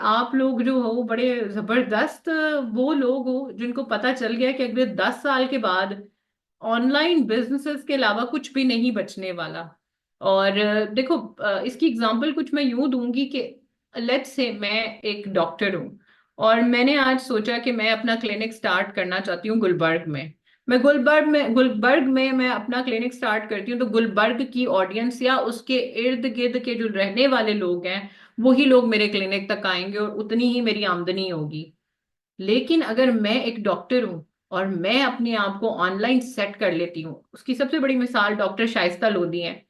आप लोग जो हो बड़े जबरदस्त वो लोग हो जिनको पता चल गया कि अगले 10 साल के बाद ऑनलाइन बिजनेसेस के अलावा कुछ भी नहीं बचने वाला। और देखो, इसकी एग्जांपल कुछ मैं यूं दूंगी कि लेट्स से मैं एक डॉक्टर हूं और मैंने आज सोचा कि मैं अपना क्लिनिक स्टार्ट करना चाहती हूँ गुलबर्ग में। मैं गुलबर्ग में मैं अपना क्लिनिक स्टार्ट करती हूँ तो गुलबर्ग की ऑडियंस या उसके इर्द गिर्द के जो रहने वाले लोग हैं वही लोग मेरे क्लिनिक तक आएंगे और उतनी ही मेरी आमदनी होगी। लेकिन अगर मैं एक डॉक्टर हूं और मैं अपने आप को ऑनलाइन सेट कर लेती हूँ, उसकी सबसे बड़ी मिसाल डॉक्टर शाइस्ता लोधी है।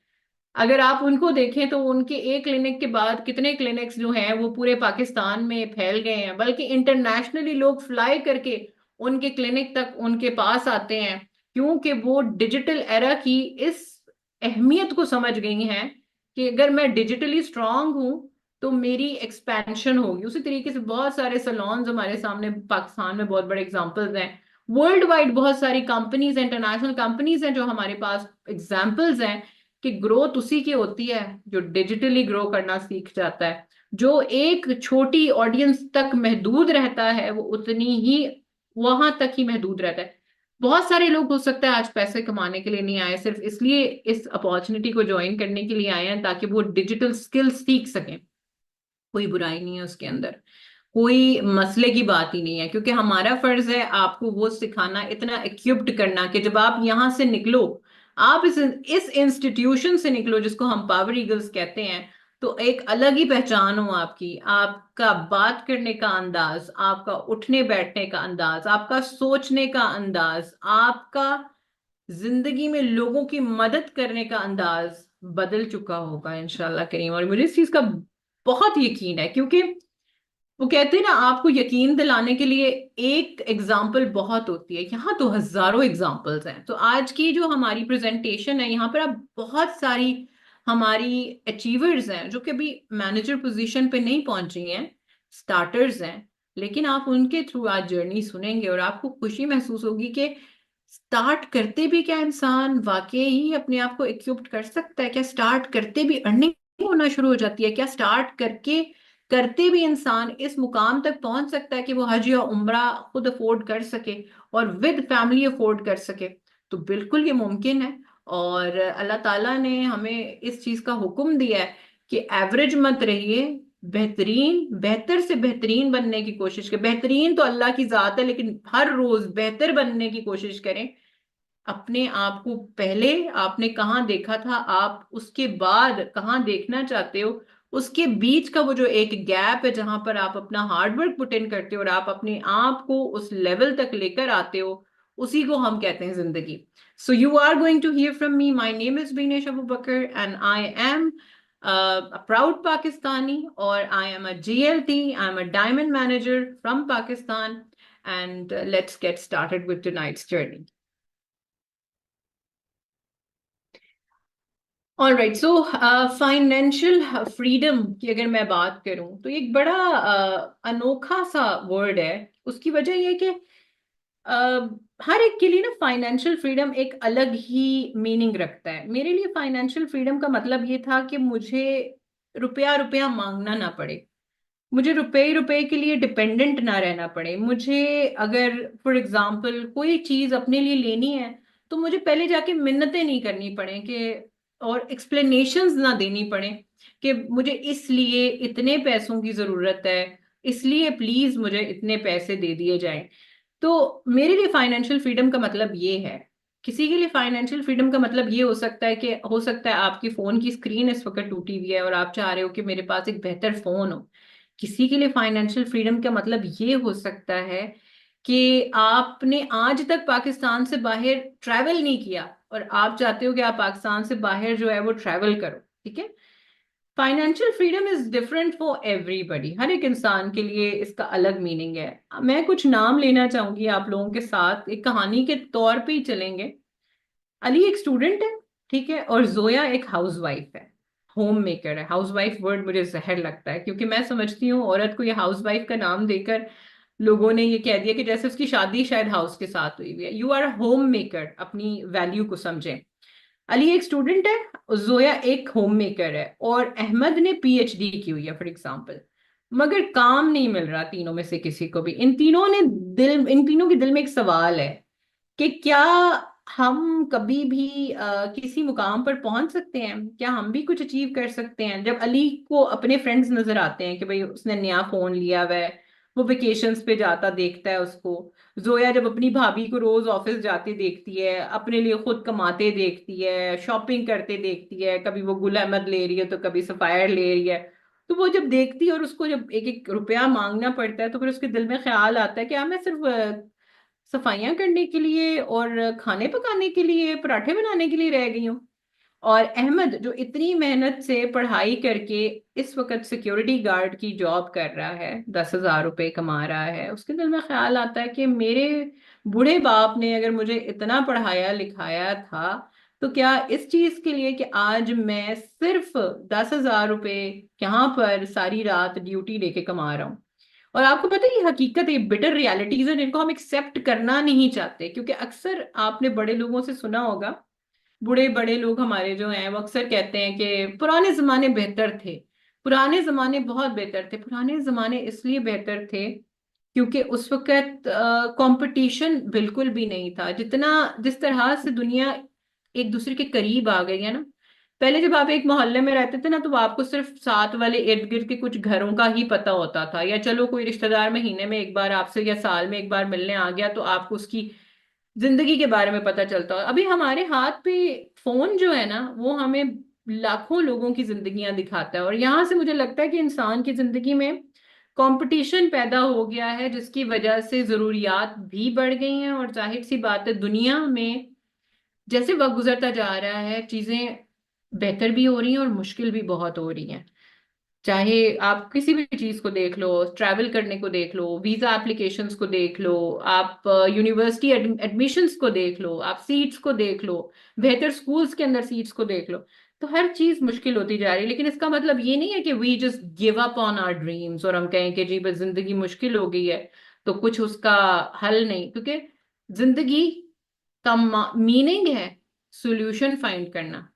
अगर आप उनको देखें तो उनके एक क्लिनिक के बाद कितने क्लिनिक्स जो हैं वो पूरे पाकिस्तान में फैल गए हैं, बल्कि इंटरनेशनली लोग फ्लाई करके उनके क्लिनिक तक उनके पास आते हैं, क्योंकि वो डिजिटल एरा की इस अहमियत को समझ गई हैं कि अगर मैं डिजिटली स्ट्रांग हूं तो मेरी एक्सपेंशन होगी। उसी तरीके से बहुत सारे सलोन्स हमारे सामने पाकिस्तान में बहुत बड़े एग्जांपल्स हैं। वर्ल्ड वाइड बहुत सारी कंपनीज, इंटरनेशनल कंपनीज हैं जो हमारे पास एग्जांपल्स हैं कि ग्रोथ उसी की होती है जो डिजिटली ग्रो करना सीख जाता है। जो एक छोटी ऑडियंस तक महदूद रहता है वो उतनी ही वहां तक ही महदूद रहता है। बहुत सारे लोग हो सकता है आज पैसे कमाने के लिए नहीं आए, सिर्फ इसलिए इस अपॉर्चुनिटी को ज्वाइन करने के लिए आए हैं ताकि वो डिजिटल स्किल्स सीख सकें। कोई बुराई नहीं है उसके अंदर, कोई मसले की बात ही नहीं है, क्योंकि हमारा फर्ज है आपको वो सिखाना, इतना इक्विप्ड करना कि जब आप यहां से निकलो, आप इस इंस्टीट्यूशन से निकलो जिसको हम पावर ईगल्स कहते हैं, तो एक अलग ही पहचान हो आपकी। आपका बात करने का अंदाज, आपका उठने बैठने का अंदाज, आपका सोचने का अंदाज, आपका जिंदगी में लोगों की मदद करने का अंदाज बदल चुका होगा इंशाल्लाह करीम। और मुझे इस चीज का बहुत यकीन है, क्योंकि वो कहते हैं ना, आपको यकीन दिलाने के लिए एक एग्जाम्पल बहुत होती है, यहाँ तो हजारों एग्जाम्पल्स हैं। तो आज की जो हमारी प्रेजेंटेशन है यहाँ पर आप बहुत सारी हमारी अचीवर्स हैं जो कि अभी मैनेजर पोजीशन पे नहीं पहुंची हैं, स्टार्टर्स हैं, लेकिन आप उनके थ्रू आज जर्नी सुनेंगे और आपको खुशी महसूस होगी कि स्टार्ट करते भी क्या इंसान वाकई ही अपने आप को इक्विप्ड कर सकता है। क्या स्टार्ट करते भी अर्निंग होना शुरू हो जाती है? क्या स्टार्ट करके करते भी इंसान इस मुकाम तक पहुंच सकता है कि वो हज या उम्रा खुद अफोर्ड कर सके और विद फैमिली अफोर्ड कर सके? तो बिल्कुल ये मुमकिन है। और अल्लाह ताला ने हमें इस चीज का हुक्म दिया है कि एवरेज मत रहिए, बेहतरीन, बेहतर से बेहतरीन बनने की कोशिश करें। बेहतरीन तो अल्लाह की जात है, लेकिन हर रोज बेहतर बनने की कोशिश करें। अपने आप को पहले आपने कहाँ देखा था, आप उसके बाद कहाँ देखना चाहते हो, उसके बीच का वो जो एक गैप है जहां पर आप अपना हार्डवर्क पुट इन करते हो और आप अपने आप को उस लेवल तक लेकर आते हो, उसी को हम कहते हैं जिंदगी। So you are going to hear from me. My name is Beenish Abu Bakar and I am a proud Pakistani, or I am a GLT, I'm a diamond manager from Pakistan. And let's get started with tonight's journey. All right, so financial freedom की अगर मैं बात करूं तो ये एक बड़ा अनोखा सा वर्ड है। उसकी वजह ये है कि हर एक के लिए ना फाइनेंशियल फ्रीडम एक अलग ही मीनिंग रखता है। मेरे लिए फाइनेंशियल फ्रीडम का मतलब ये था कि मुझे रुपया रुपया मांगना ना पड़े, मुझे रुपए रुपए के लिए डिपेंडेंट ना रहना पड़े। मुझे अगर फॉर एग्जांपल कोई चीज अपने लिए लेनी है तो मुझे पहले जाके मिन्नतें नहीं करनी पड़े कि, और एक्सप्लेनेशंस ना देनी पड़े कि मुझे इसलिए इतने पैसों की जरूरत है, इसलिए प्लीज मुझे इतने पैसे दे दिए जाएं। तो मेरे लिए फाइनेंशियल फ्रीडम का मतलब ये है। किसी के लिए फाइनेंशियल फ्रीडम का मतलब ये हो सकता है कि हो सकता है आपकी फोन की स्क्रीन इस वक्त टूटी हुई है और आप चाह रहे हो कि मेरे पास एक बेहतर फोन हो। किसी के लिए फाइनेंशियल फ्रीडम का मतलब ये हो सकता है कि आपने आज तक पाकिस्तान से बाहर ट्रैवल नहीं किया और आप चाहते हो कि आप पाकिस्तान से बाहर जो है वो ट्रैवल करो। ठीक है, financial freedom is different for everybody, हर एक इंसान के लिए इसका अलग मीनिंग है। मैं कुछ नाम लेना चाहूंगी आप लोगों के साथ, एक कहानी के तौर पे ही चलेंगे। अली एक स्टूडेंट है, ठीक है, और जोया एक हाउसवाइफ है, होम मेकर है। हाउसवाइफ वर्ड मुझे जहर लगता है, क्योंकि मैं समझती हूँ औरत को ये हाउसवाइफ का नाम देकर लोगों ने ये कह दिया कि जैसे उसकी शादी शायद हाउस के साथ हुई हुई है। यू आर होम मेकर, अपनी वैल्यू को समझें। अली एक स्टूडेंट है, जोया एक होम मेकर है, और अहमद ने पीएचडी की हुई है फॉर एग्जाम्पल। मगर काम नहीं मिल रहा तीनों में से किसी को भी। इन तीनों के दिल में एक सवाल है कि क्या हम कभी भी किसी मुकाम पर पहुंच सकते हैं, क्या हम भी कुछ अचीव कर सकते हैं। जब अली को अपने फ्रेंड्स नजर आते हैं कि भाई उसने नया फोन लिया हुआ है, वो वेकेशंस पे जाता देखता है उसको। जोया जब अपनी भाभी को रोज ऑफिस जाते देखती है, अपने लिए खुद कमाते देखती है, शॉपिंग करते देखती है, कभी वो गुल अहमद ले रही है तो कभी सफायर ले रही है, तो वो जब देखती है और उसको जब एक एक रुपया मांगना पड़ता है तो फिर उसके दिल में ख्याल आता है कि मैं सिर्फ सफाइयां करने के लिए और खाने पकाने के लिए, पराठे बनाने के लिए रह गई हूँ। और अहमद जो इतनी मेहनत से पढ़ाई करके इस वक्त सिक्योरिटी गार्ड की जॉब कर रहा है, 10,000 रुपए कमा रहा है, उसके दिल में ख्याल आता है कि मेरे बूढ़े बाप ने अगर मुझे इतना पढ़ाया लिखाया था तो क्या इस चीज के लिए कि आज मैं सिर्फ 10,000 रुपए यहाँ पर सारी रात ड्यूटी लेके कमा रहा हूँ। और आपको पता है ये हकीकत है, बिटर रियलिटीज है जिनको हम एक्सेप्ट करना नहीं चाहते। क्योंकि अक्सर आपने बड़े लोगों से सुना होगा, बूढ़े बड़े लोग हमारे जो हैं वो अक्सर कहते हैं कि पुराने जमाने बेहतर थे। पुराने जमाने बहुत बेहतर थे। पुराने जमाने इसलिए बेहतर थे क्योंकि उस वक्त कंपटीशन बिल्कुल भी नहीं था। जिस तरह से दुनिया एक दूसरे के करीब आ गई है ना, पहले जब आप एक मोहल्ले में रहते थे ना तो आपको सिर्फ साथ वाले इर्द गिर्द के कुछ घरों का ही पता होता था, या चलो कोई रिश्तेदार महीने में एक बार आपसे या साल में एक बार मिलने आ गया तो आपको उसकी जिंदगी के बारे में पता चलता हो। अभी हमारे हाथ पे फोन जो है ना वो हमें लाखों लोगों की जिंदगियां दिखाता है। और यहाँ से मुझे लगता है कि इंसान की जिंदगी में कंपटीशन पैदा हो गया है जिसकी वजह से जरूरियात भी बढ़ गई हैं। और जाहिर सी बात है दुनिया में जैसे वक्त गुजरता जा रहा है चीजें बेहतर भी हो रही हैं और मुश्किल भी बहुत हो रही हैं। चाहे आप किसी भी चीज को देख लो, ट्रैवल करने को देख लो, वीजा एप्लीकेशंस को देख लो, आप यूनिवर्सिटी एडमिशन्स को देख लो, आप सीट्स को देख लो, बेहतर स्कूल्स के अंदर सीट्स को देख लो, तो हर चीज मुश्किल होती जा रही है। लेकिन इसका मतलब ये नहीं है कि we just give up on our dreams और हम कहें कि जी बस जिंदगी मुश्किल हो गई है तो कुछ उसका हल नहीं। क्योंकि जिंदगी का मीनिंग है सोल्यूशन फाइंड करना।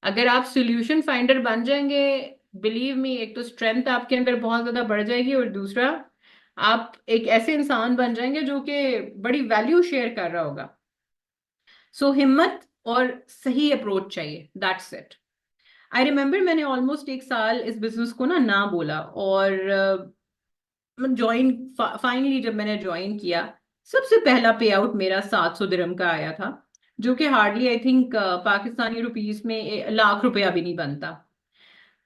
अगर आप सोल्यूशन फाइंडर बन जाएंगे, बिलीव मी, एक तो स्ट्रेंथ आपके अंदर बहुत ज्यादा बढ़ जाएगी और दूसरा आप एक ऐसे इंसान बन जाएंगे जो कि बड़ी वैल्यू शेयर कर रहा होगा। सो हिम्मत और सही अप्रोच चाहिए, दैट्स इट। आई रिमेम्बर मैंने ऑलमोस्ट 1 साल इस बिजनेस को ना बोला और ज्वाइन फाइनली जब मैंने ज्वाइन किया, सबसे पहला पे आउट मेरा 700 दिरहम का आया था, जो कि hardly I think Pakistani rupees में लाख रुपया भी नहीं बनता।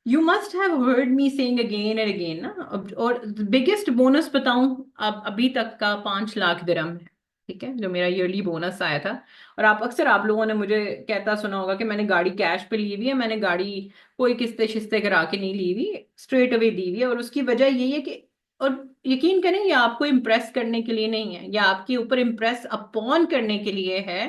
You must have heard me saying again and again ना। और बिगेस्ट बोनस बताऊं, अब अभी तक का 5 लाख दिरहम है। ठीक है, जो मेरा ईयरली बोनस आया था। और आप लोगों ने मुझे कहता सुना होगा कि मैंने गाड़ी कैश पे ली हुई है, मैंने गाड़ी कोई किस्ते शिस्ते करा के नहीं ली हुई, स्ट्रेट अवे दी हुई है। और उसकी वजह यही है कि, और यकीन करें ये आपको इम्प्रेस करने के लिए नहीं है, या आपके ऊपर इम्प्रेस अपॉन करने के लिए है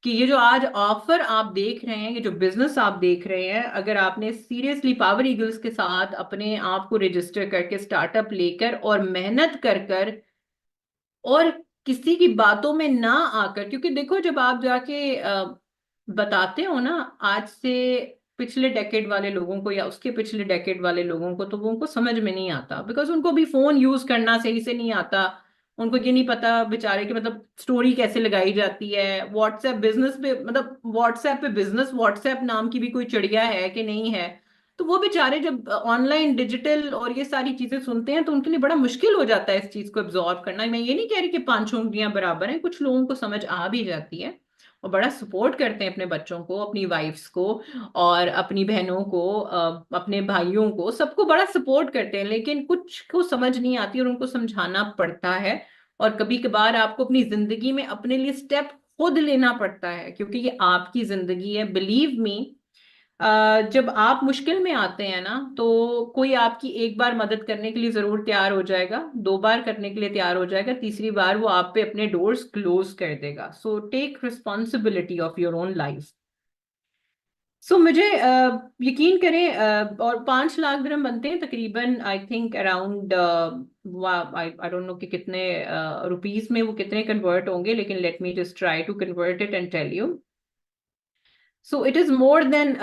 कि ये जो आज ऑफर आप देख रहे हैं, ये जो बिजनेस आप देख रहे हैं, अगर आपने सीरियसली पावर ईगल्स के साथ अपने आप को रजिस्टर करके स्टार्टअप लेकर और मेहनत कर कर और किसी की बातों में ना आकर, क्योंकि देखो जब आप जाके बताते हो ना आज से पिछले डेकेड वाले लोगों को या उसके पिछले डेकेड वाले लोगों को, तो वो उनको समझ में नहीं आता, बिकॉज उनको भी फोन यूज करना सही से नहीं आता। उनको ये नहीं पता बेचारे कि मतलब स्टोरी कैसे लगाई जाती है व्हाट्सएप बिजनेस पे, मतलब व्हाट्सएप पे बिजनेस, व्हाट्सएप नाम की भी कोई चिड़िया है कि नहीं है। तो वो बेचारे जब ऑनलाइन डिजिटल और ये सारी चीजें सुनते हैं तो उनके लिए बड़ा मुश्किल हो जाता है इस चीज को एब्जॉर्व करना। मैं ये नहीं कह रही कि पांचों उंगलियां बराबर हैं, कुछ लोगों को समझ आ भी जाती है और बड़ा सपोर्ट करते हैं अपने बच्चों को, अपनी वाइफ्स को और अपनी बहनों को, अपने भाइयों को, सबको बड़ा सपोर्ट करते हैं। लेकिन कुछ को समझ नहीं आती और उनको समझाना पड़ता है। और कभी कभार आपको अपनी जिंदगी में अपने लिए स्टेप खुद लेना पड़ता है क्योंकि ये आपकी जिंदगी है। बिलीव मी, जब आप मुश्किल में आते हैं ना तो कोई आपकी एक बार मदद करने के लिए जरूर तैयार हो जाएगा, 2 बार करने के लिए तैयार हो जाएगा, तीसरी बार वो आप पे अपने डोर्स क्लोज कर देगा। So take responsibility of your own life. So मुझे यकीन करें, और 5 लाख दिरहम बनते हैं तकरीबन, I think around, I don't know कि कितने रुपीस में वो कितने कन्वर्ट होंगे, लेकिन let me just try to convert it and tell you. So it is more than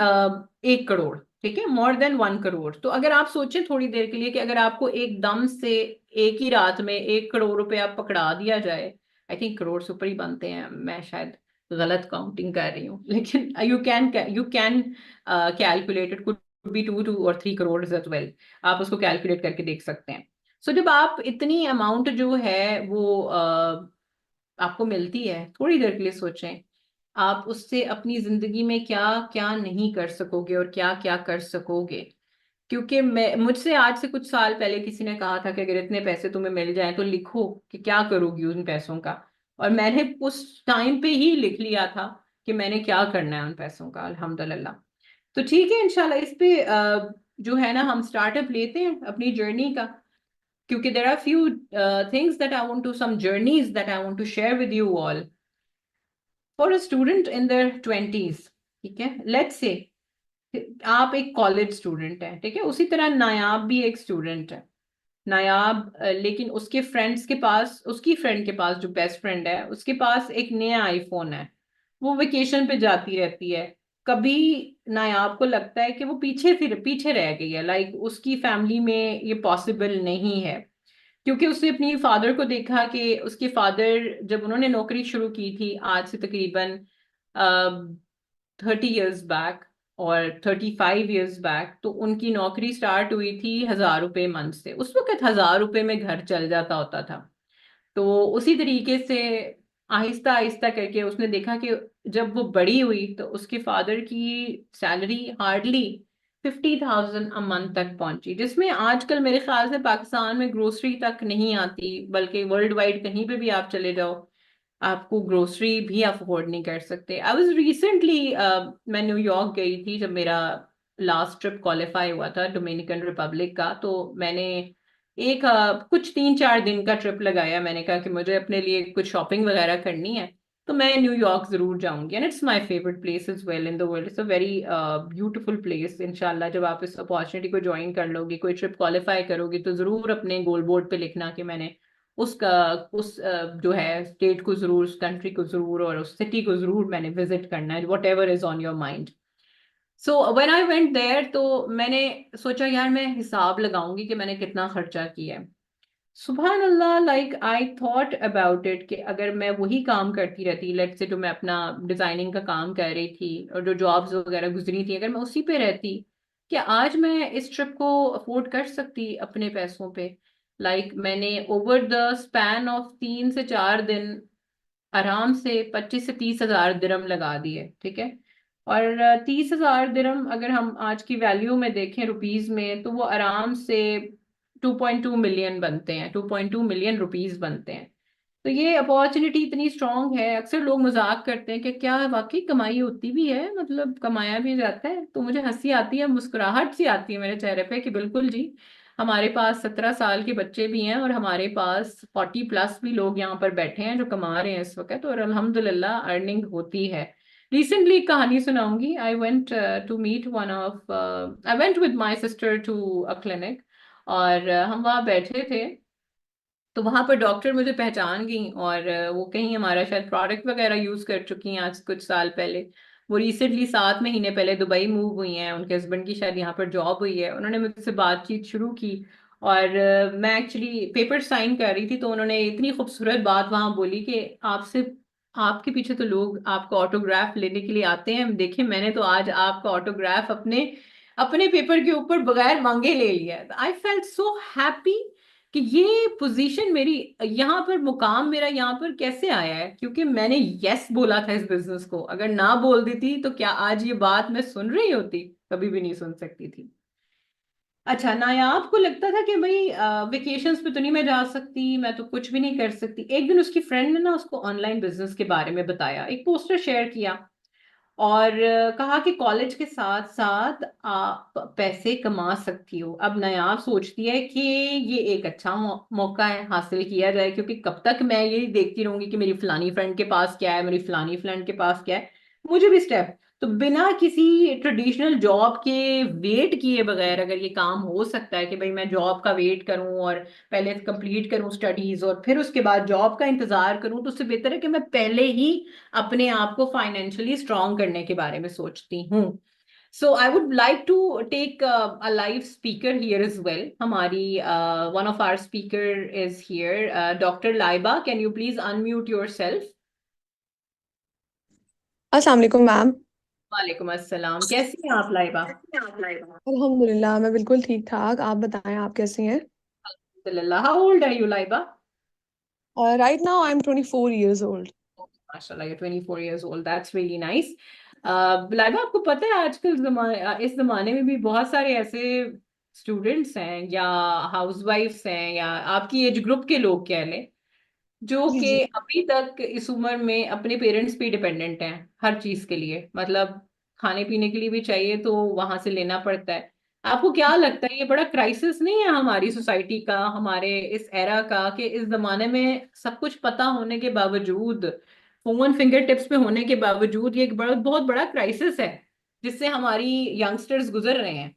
1 crore. ठीक है, मोर देन 1 करोड़। तो अगर आप सोचें थोड़ी देर के लिए कि अगर आपको एकदम से एक ही रात में 1 करोड़ रुपए आप पकड़ा दिया जाए, आई थिंक करोड़ से ऊपर ही बनते हैं, मैं शायद गलत काउंटिंग कर रही हूँ, लेकिन you can calculate, it could be 2 or 3 crore as well. आप उसको कैलकुलेट करके देख सकते हैं। सो जब आप इतनी अमाउंट जो है वो आपको मिलती है, थोड़ी देर के लिए सोचें आप उससे अपनी जिंदगी में क्या क्या नहीं कर सकोगे और क्या क्या कर सकोगे। क्योंकि मैं मुझसे आज से कुछ साल पहले किसी ने कहा था कि अगर इतने पैसे तुम्हें मिल जाएं तो लिखो कि क्या करोगी उन पैसों का। और मैंने उस टाइम पे ही लिख लिया था कि मैंने क्या करना है उन पैसों का, अल्हम्दुलिल्लाह। तो ठीक है, इंशाल्लाह इस पे जो है ना हम स्टार्टअप लेते हैं अपनी जर्नी का। क्योंकि there are few things that I want to, some journeys that I want to share with you all. For a student in their 20s, ठीक है, लेट्स से आप एक कॉलेज स्टूडेंट है, ठीक है, उसी तरह नायाब भी एक स्टूडेंट है। नायाब लेकिन उसके फ्रेंड्स के पास, उसकी फ्रेंड के पास जो बेस्ट फ्रेंड है उसके पास एक नया आईफोन है। वो वेकेशन पे जाती रहती है। कभी नायाब को लगता है कि वो पीछे, फिर पीछे रह गई है, लाइक उसकी फैमिली में ये पॉसिबल नहीं है। क्योंकि उसने अपनी फादर को देखा कि उसके फादर जब उन्होंने नौकरी शुरू की थी आज से तकरीबन 30 years बैक और 35 years बैक, तो उनकी नौकरी स्टार्ट हुई थी 1,000 रुपए मंथ से। उस वक्त 1,000 रुपए में घर चल जाता होता था। तो उसी तरीके से आहिस्ता आहिस्ता करके उसने देखा कि जब वो बड़ी हुई तो उसके फादर की सैलरी हार्डली 50,000 अ मंथ तक पहुंची, जिसमें आजकल मेरे ख्याल से पाकिस्तान में ग्रोसरी तक नहीं आती, बल्कि वर्ल्ड वाइड कहीं पे भी आप चले जाओ आपको ग्रोसरी भी अफोर्ड नहीं कर सकते। आई वॉज रिसेंटली, मैं न्यूयॉर्क गई थी जब मेरा लास्ट ट्रिप क्वालिफाई हुआ था डोमिनिकन रिपब्लिक का। तो मैंने एक कुछ 3-4 दिन का ट्रिप लगाया। मैंने कहा कि मुझे अपने लिए कुछ शॉपिंग वगैरह करनी है, तो मैं न्यूयॉर्क जरूर जाऊंगी। And it's my favourite place is well in the world, it's a very beautiful place. इंशाल्लाह जब आप इस अपॉर्चुनिटी को ज्वाइन कर लोगे, कोई ट्रिप क्वालिफाई करोगे, तो जरूर अपने गोल बोर्ड पे लिखना कि मैंने उसका उस जो है स्टेट को जरूर, उस कंट्री को जरूर और उस सिटी को जरूर मैंने विजिट करना है, whatever is on your mind. So when I went there तो मैंने सोचा यार मैं हिसाब लगाऊंगी कि मैंने कितना खर्चा किया है। सुबहान अल्लाह, like I thought about it कि अगर मैं वही काम करती रहती, लेट्स से जो मैं अपना डिजाइनिंग का काम कर रही थी और जो जॉब्स वगैरह गुजरी थी, अगर मैं उसी पे रहती, क्या आज मैं इस ट्रिप को अफोर्ड कर सकती अपने पैसों पे? मैंने ओवर द स्पैन ऑफ 3 से 4 दिन आराम से 25 से 30 हजार दिरम लगा दिए, ठीक है। और 30 हजार दिरम अगर हम आज की वैल्यू में देखें रुपीज में, तो वो आराम से 2.2 मिलियन बनते हैं, 2.2 मिलियन रुपीज बनते हैं। तो ये अपॉर्चुनिटी इतनी स्ट्रांग है। अक्सर लोग मजाक करते हैं कि क्या वाकई कमाई होती भी है, मतलब कमाया भी जाता है? तो मुझे हंसी आती है, मुस्कुराहट सी आती है मेरे चेहरे पे कि बिल्कुल जी, हमारे पास 17 साल के बच्चे भी हैं और हमारे पास 40+ भी लोग यहाँ पर बैठे हैं जो कमा रहे हैं इस वक्त, और अल्हम्दुलिल्लाह अर्निंग होती है। रिसेंटली एक कहानी सुनाऊंगी। I went to meet one of, I went with my sister to a clinic, और हम वहाँ बैठे थे। तो वहां पर डॉक्टर मुझे पहचान गई, और वो कहीं हमारा शायद प्रोडक्ट वगैरह यूज कर चुकी हैं आज कुछ साल पहले। वो रिसेंटली 7 महीने पहले दुबई मूव हुई हैं, उनके हस्बैंड की शायद यहाँ पर जॉब हुई है। उन्होंने मुझसे बातचीत शुरू की, और मैं एक्चुअली पेपर साइन कर रही थी, तो उन्होंने इतनी खूबसूरत बात वहां बोली कि आपसे, आपके पीछे तो लोग आपका ऑटोग्राफ लेने के लिए आते हैं, देखिए मैंने तो आज आपका ऑटोग्राफ अपने अपने पेपर के ऊपर बगैर मांगे ले लिया। आई फेल्ट सो हैप्पी कि ये पोजीशन मेरी यहाँ पर, मुकाम मेरा यहाँ पर कैसे आया है, क्योंकि मैंने यस बोला था इस बिजनेस को। अगर ना बोल देती तो क्या आज ये बात मैं सुन रही होती? कभी भी नहीं सुन सकती थी। अच्छा, नायाब को लगता था कि भाई वेकेशंस पे तो नहीं मैं जा सकती, मैं तो कुछ भी नहीं कर सकती। एक दिन उसकी फ्रेंड ने ना उसको ऑनलाइन बिजनेस के बारे में बताया, एक पोस्टर शेयर किया, और कहा कि कॉलेज के साथ साथ आप पैसे कमा सकती हो। अब नायाब सोचती है कि ये एक अच्छा मौका है, हासिल किया जाए, क्योंकि कब तक मैं यही देखती रहूंगी कि मेरी फलानी फ्रेंड के पास क्या है, मेरी फलानी फ्रेंड के पास क्या है। मुझे भी स्टेप, तो बिना किसी ट्रेडिशनल जॉब के वेट किए बगैर अगर ये काम हो सकता है कि भाई मैं जॉब का वेट करूं और पहले कंप्लीट करूं स्टडीज और फिर उसके बाद जॉब का इंतजार करूं, तो उससे बेहतर है कि मैं पहले ही अपने आप को फाइनेंशियली स्ट्रांग करने के बारे में सोचती हूँ। So I would like to take a live speaker here as well. हमारी one of our speaker is here, Dr. Laiba. Can you please unmute yourself? अस्सलाम वालेकुम मैम। वालेकुम अस्सलाम, कैसी हैं आप लाइबा? अल्हम्दुलिल्लाह मैं बिल्कुल ठीक ठाक। आप बताएं आप कैसी हैं? अल्हम्दुलिल्लाह। How old are you, Laiba? Right now I am 24 years old। माशाल्लाह, you're 24 years old. That's really nice. Laiba, आपको पता है आजकल इस जमाने में भी बहुत सारे ऐसे स्टूडेंट्स हैं या हाउसवाइफ्स हैं या आपकी एज ग्रुप के लोग कह लें, जो जी कि जी। अभी तक इस उम्र में अपने पेरेंट्स पे डिपेंडेंट हैं हर चीज के लिए। मतलब खाने पीने के लिए भी चाहिए तो वहां से लेना पड़ता है। आपको क्या लगता है, ये बड़ा क्राइसिस नहीं है हमारी सोसाइटी का, हमारे इस एरा का, कि इस जमाने में सब कुछ पता होने के बावजूद, फोन फिंगर टिप्स पे होने के बावजूद, ये एक बड़ा बहुत बड़ा क्राइसिस है जिससे हमारी यंगस्टर्स गुजर रहे हैं?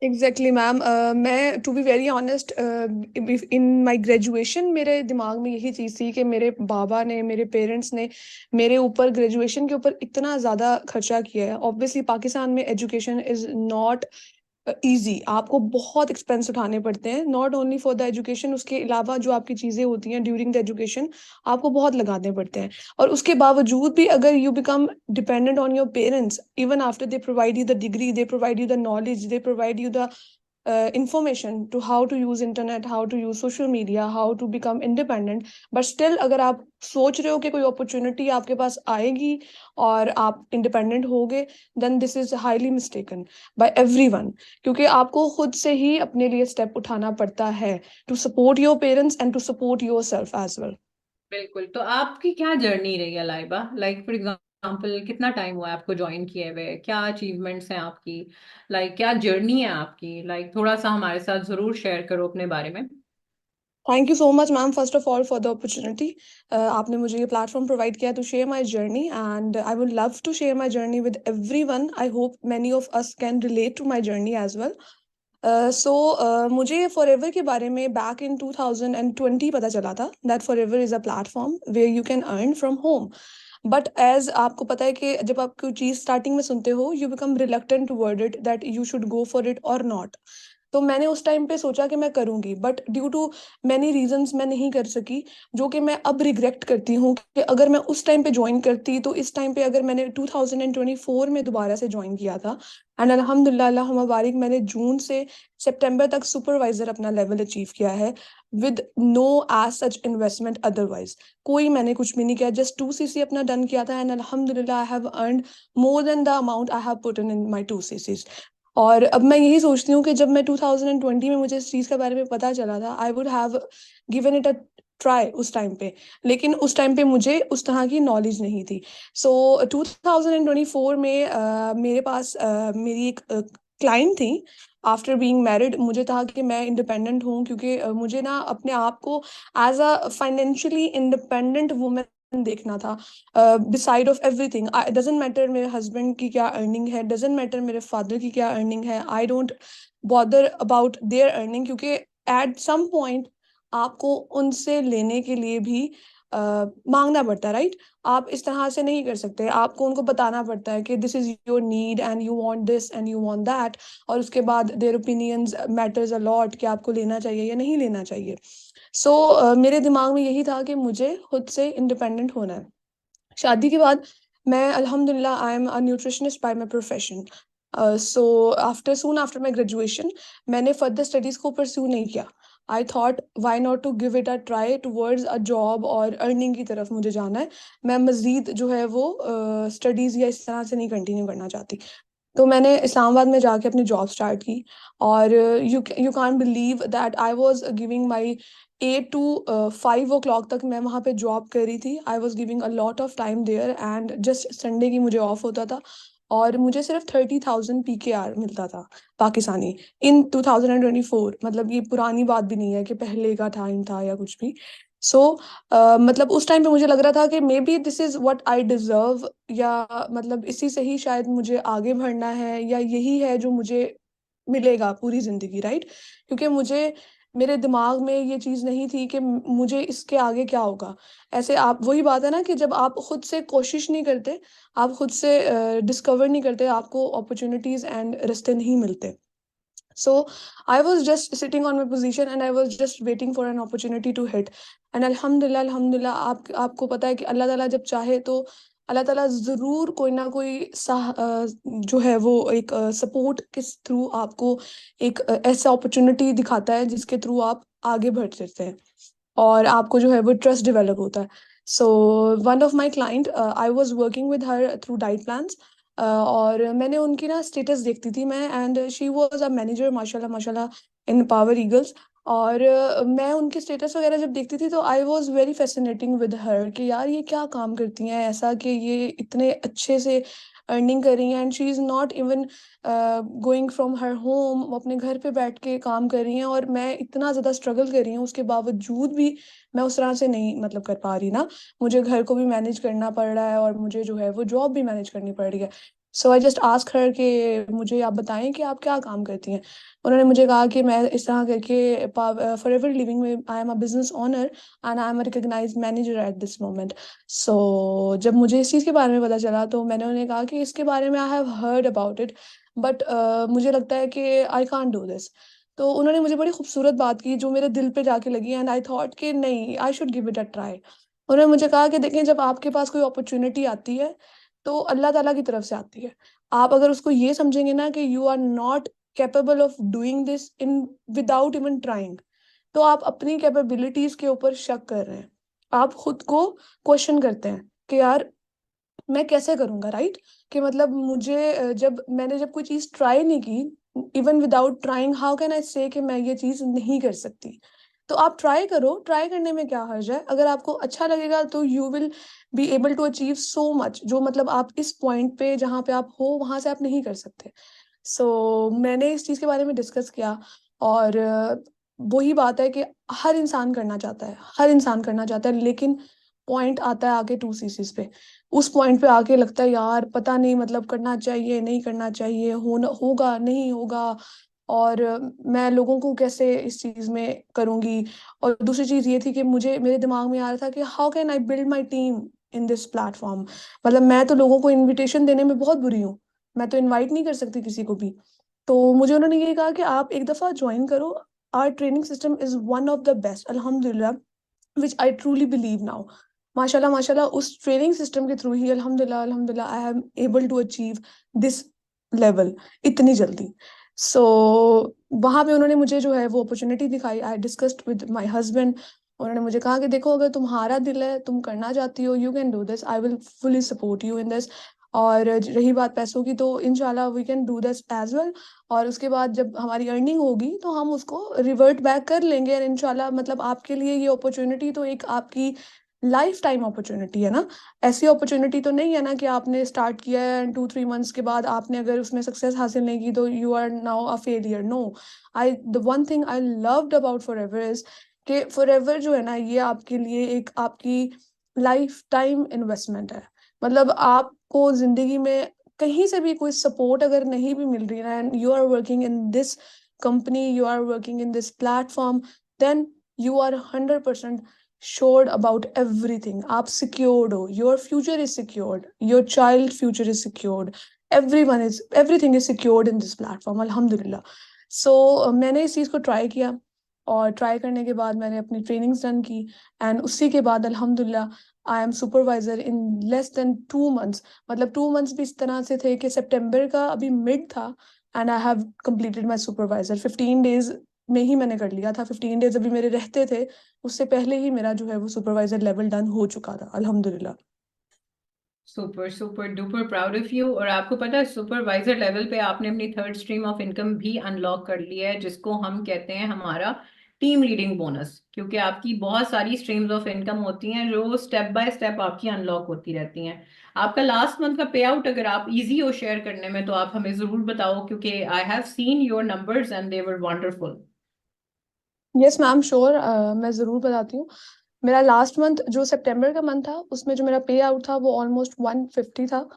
Exactly ma'am. मैं to be very honest, in my graduation मेरे दिमाग में यही चीज़ थी कि मेरे बाबा ने, मेरे पेरेंट्स ने मेरे ऊपर ग्रेजुएशन के ऊपर इतना ज़्यादा खर्चा किया है। ऑब्वियसली पाकिस्तान में एजुकेशन इज़ नॉट इजी। आपको बहुत एक्सपेंस उठाने पड़ते हैं, not only for the education, उसके अलावा जो आपकी चीज़ें होती हैं ड्यूरिंग द एजुकेशन आपको बहुत लगाने पड़ते हैं। और उसके बावजूद भी अगर you become dependent on your parents, even after they provide you the degree, they provide you the knowledge, they provide you the information to how to use internet, how to use social media, how to become independent, but still अगर आप सोच रहे हो कि कोई opportunity आपके पास आएगी और आप इंडिपेंडेंट होगे, then this is highly mistaken by everyone. क्योंकि आपको खुद से ही अपने लिए स्टेप उठाना पड़ता है to support your parents and to support yourself as well. बिल्कुल। तो आपकी क्या जर्नी रही है लाइबा? लाइक फॉर एग्जांपल, कितना टाइम हुआ है आपको ज्वाइन किए हुए? क्या अचीवमेंट्स हैं आपकी? लाइक क्या जर्नी है आपकी? लाइक थोड़ा सा हमारे साथ जरूर शेयर करो अपने बारे में। Thank you so much ma'am, first of all for the opportunity. आपने मुझे ये प्लेटफॉर्म प्रोवाइड किया to share my journey, and I would love to share my journey with everyone. I hope many of us can relate to my journey as well. So मुझे Forever के बारे में back in 2020 पता चला था that forever is a platform where you can earn from home. But as आपको पता है कि जब आप कोई चीज़ स्टार्टिंग में सुनते हो, you become reluctant toward it that you should go for it और नॉट। तो मैंने उस टाइम पे सोचा कि मैं करूंगी, but due to many reasons मैं नहीं कर सकी, जो कि मैं अब रिग्रेट करती हूँ कि अगर मैं उस टाइम पे ज्वाइन करती तो इस टाइम पे अगर मैंने 2024 में दोबारा से ज्वाइन किया था, एंड अल्हम्दुलिल्लाह अल्लाह मुबारक, मैंने जून से सितंबर तक सुपरवाइजर अपना लेवल अचीव किया है with no as such investment otherwise. कोई मैंने कुछ भी नहीं किया, जस्ट 2cc अपना डन किया था, एंड अल्हम्दुलिल्लाह I have earned more than the amount I have put in my 2cc। और अब मैं यही सोचती हूँ कि जब मैं 2020 में मुझे इस चीज़ के बारे में पता चला था, I would have given it a try उस टाइम पे। लेकिन उस टाइम पे मुझे उस तरह की नॉलेज नहीं थी। सो 2024 में मेरे पास मेरी एक क्लाइंट थी। आफ्टर बीइंग मैरिड मुझे था कि मैं इंडिपेंडेंट हूँ, क्योंकि मुझे ना अपने आप को as a financially independent women देखना था। Decide of everything, doesn't matter मेरे हस्बैंड की क्या अर्निंग है, डजेंट मैटर मेरे फादर की क्या अर्निंग है, I don't bother about their earning, क्योंकि एट सम पॉइंट आपको उनसे लेने के लिए भी मांगना पड़ता है, राइट? आप इस तरह से नहीं कर सकते, आपको उनको बताना पड़ता है कि this is your need and you want this and you want that. और उसके बाद their opinions matters a lot कि आपको लेना चाहिए या नहीं लेना चाहिए। सो मेरे दिमाग में यही था कि मुझे खुद से इंडिपेंडेंट होना है। शादी के बाद मैं अल्हम्दुलिल्लाह I am a nutritionist by my profession. So after soon after my graduation मैंने फर्दर स्टडीज़ को परस्यू नहीं किया। I thought why not to give it a try towards a job और अर्निंग की तरफ मुझे जाना है। मैं मज़ीद जो है वो स्टडीज़ या इस तरह से नहीं कंटिन्यू करना चाहती। तो मैंने इस्लामाबाद में जाके अपनी जॉब स्टार्ट की। और you can't believe that I was giving my 8 to 5 o'clock तक मैं वहाँ पे जॉब कर रही थी। I was giving a lot of time there, and just Sunday की मुझे ऑफ होता था। और मुझे सिर्फ 30,000 PKR मिलता था पाकिस्तानी इन 2024। मतलब ये पुरानी बात भी नहीं है कि पहले का टाइम था या कुछ भी। सो मतलब उस टाइम पे मुझे लग रहा था कि may be this is what I deserve, या मतलब इसी से ही शायद मुझे आगे बढ़ना है, या यही है जो मुझे मिलेगा पूरी जिंदगी, राइट? क्योंकि मुझे मेरे दिमाग में ये चीज़ नहीं थी कि मुझे इसके आगे क्या होगा। ऐसे आप, वही बात है ना कि जब आप खुद से कोशिश नहीं करते, आप खुद से डिस्कवर नहीं करते, आपको अपॉर्चुनिटीज एंड रास्ते नहीं मिलते। So I was just sitting on my position and I was just waiting for an opportunity to hit. And अल्हम्दुलिल्लाह अल्हम्दुलिल्लाह, आपको पता है कि अल्लाह ताला जब चाहे तो अल्लाह ताला ज़रूर कोई ना कोई जो है वो एक सपोर्ट के थ्रू आपको एक ऐसा अपॉर्चुनिटी दिखाता है जिसके थ्रू आप आगे बढ़ सकते हैं और आपको जो है वो ट्रस्ट डेवलप होता है। So one of my client, I was working with her through diet plans, और मैंने उनकी ना स्टेटस देखती थी मैं, and she was a manager माशाल्लाह माशाल्लाह इन पावर ईगल्स। और मैं उनके स्टेटस वगैरह जब देखती थी तो I was very fascinating with her कि यार ये क्या काम करती हैं ऐसा कि ये इतने अच्छे से अर्निंग कर रही हैं, and she is not even going from her home, वो अपने घर पे बैठ के काम कर रही हैं, और मैं इतना ज़्यादा स्ट्रगल कर रही हूँ उसके बावजूद भी मैं उस तरह से नहीं मतलब कर पा रही ना, मुझे घर को भी मैनेज करना पड़ रहा है और मुझे जो है वो जॉब भी मैनेज करनी पड़ रही है। So I just ask her कि मुझे आप बताएं कि आप क्या काम करती हैं। उन्होंने मुझे कहा कि मैं इस तरह करके फॉर एवर लिविंग में I am a business owner and I am a recognize manager at this moment. So जब मुझे इस चीज़ के बारे में पता चला तो मैंने उन्हें कहा कि इसके बारे में I have heard about it, but मुझे लगता है कि आई कांट डू दिस। तो उन्होंने मुझे बड़ी खूबसूरत बात की जो मेरे दिल पे जाके लगी, एंड आई थॉट कि नहीं, I should give it a try. उन्होंने मुझे कहा कि देखें, जब आपके पास कोई अपॉर्चुनिटी आती है तो अल्लाह ताला की तरफ से आती है। आप अगर उसको ये समझेंगे ना कि you are not capable of doing this in without even trying, तो आप अपनी कैपेबिलिटीज के ऊपर शक कर रहे हैं, आप खुद को क्वेश्चन करते हैं कि यार मैं कैसे करूंगा, राइट? कि मतलब मुझे जब कोई चीज ट्राई नहीं की, even without trying how can I से कि मैं ये चीज नहीं कर सकती। तो आप ट्राई करो, ट्राई करने में क्या हर्ज है, अगर आपको अच्छा लगेगा तो you will be able to achieve so much, जो मतलब आप इस पॉइंट पे जहाँ पे आप हो वहां से आप नहीं कर सकते। मैंने इस चीज के बारे में डिस्कस किया, और वही बात है कि हर इंसान करना चाहता है, हर इंसान करना चाहता है, लेकिन पॉइंट आता है आके टू सीसीस पे। उस पॉइंट पे आके लगता है यार पता नहीं, मतलब करना चाहिए नहीं करना चाहिए, होगा नहीं होगा, और मैं लोगों को कैसे इस चीज में करूंगी। और दूसरी चीज ये थी कि मुझे मेरे दिमाग में आ रहा था कि how can I build my team in this platform. मतलब मैं तो लोगों को इनविटेशन देने में बहुत बुरी हूँ, मैं तो इनवाइट नहीं कर सकती किसी को भी। तो मुझे उन्होंने ये कहा कि आप एक दफा ज्वाइन करो, our training system is one of the best अल्हम्दुलिल्लाह, which I truly believe now. माशाल्लाह माशाल्लाह, उस ट्रेनिंग सिस्टम के थ्रू ही अल्हम्दुलिल्लाह अल्हम्दुलिल्लाह I am able to achieve this level इतनी जल्दी। सो वहां पे उन्होंने मुझे जो है वो अपॉर्चुनिटी दिखाई, आई डिस्कस्ड विद माय हस्बैंड। उन्होंने मुझे कहा कि देखो, अगर तुम्हारा दिल है, तुम करना चाहती हो, you can do this, I will fully support you in this. और रही बात पैसों की, तो इंशाल्लाह we can do this as well. और उसके बाद जब हमारी अर्निंग होगी तो हम उसको रिवर्ट बैक कर लेंगे, और इंशाल्लाह मतलब आपके लिए ये अपॉर्चुनिटी तो एक आपकी लाइफ टाइम अपॉर्चुनिटी है ना। ऐसी अपॉर्चुनिटी तो नहीं है ना कि आपने स्टार्ट किया है एंड 2-3 मंथ्स के बाद आपने अगर उसमें सक्सेस हासिल नहीं की तो you are now a failure, no. I the one thing I loved about forever is कि फॉरएवर जो है ना, ये आपके लिए एक आपकी लाइफ टाइम इन्वेस्टमेंट है। मतलब आपको जिंदगी में कहीं से भी कोई सपोर्ट अगर नहीं भी मिल रही है, and you are working in this company, you are working in this platform, then you are 100% sure about everything. आप सिक्योर्ड हो, your future is secured, your child future is secured, everyone is everything is secured in this platform अल्हम्दुलिल्लाह। मैंने इस चीज़ को try किया, और try करने के बाद मैंने अपनी ट्रेनिंग्स डन की, एंड उसी के बाद अल्हम्दुलिल्लाह I M supervisor in less than 2 months. मतलब 2 मंथ्स भी इस तरह से थे कि सितंबर का अभी मिड था, and I have completed my supervisor 15 days में ही मैंने कर लिया था। 15 डेज अभी मेरे रहते थे, उससे पहले ही मेरा जो है वो सुपरवाइजर लेवल डन हो चुका था अल्हम्दुलिल्लाह। Super super duper proud of you. और आपको पता है सुपरवाइजर लेवल पे आपने अपनी थर्ड स्ट्रीम ऑफ इनकम भी अनलॉक कर लिया है, जिसको हम कहते हैं हमारा टीम लीडिंग बोनस। क्योंकि आपकी बहुत सारी स्ट्रीम्स ऑफ इनकम होती हैं जो स्टेप बाय स्टेप आपकी अनलॉक होती रहती हैं। आपका लास्ट मंथ का पे आउट अगर आप इजी हो शेयर करने में तो आप हमें जरूर बताओ, क्योंकि I have seen your numbers and they were wonderful. Yes ma'am, sure, मैं ज़रूर बताती हूँ। मेरा लास्ट मंथ जो सितंबर का मंथ था उसमें जो मेरा पे आउट था वो ऑलमोस्ट 150 था,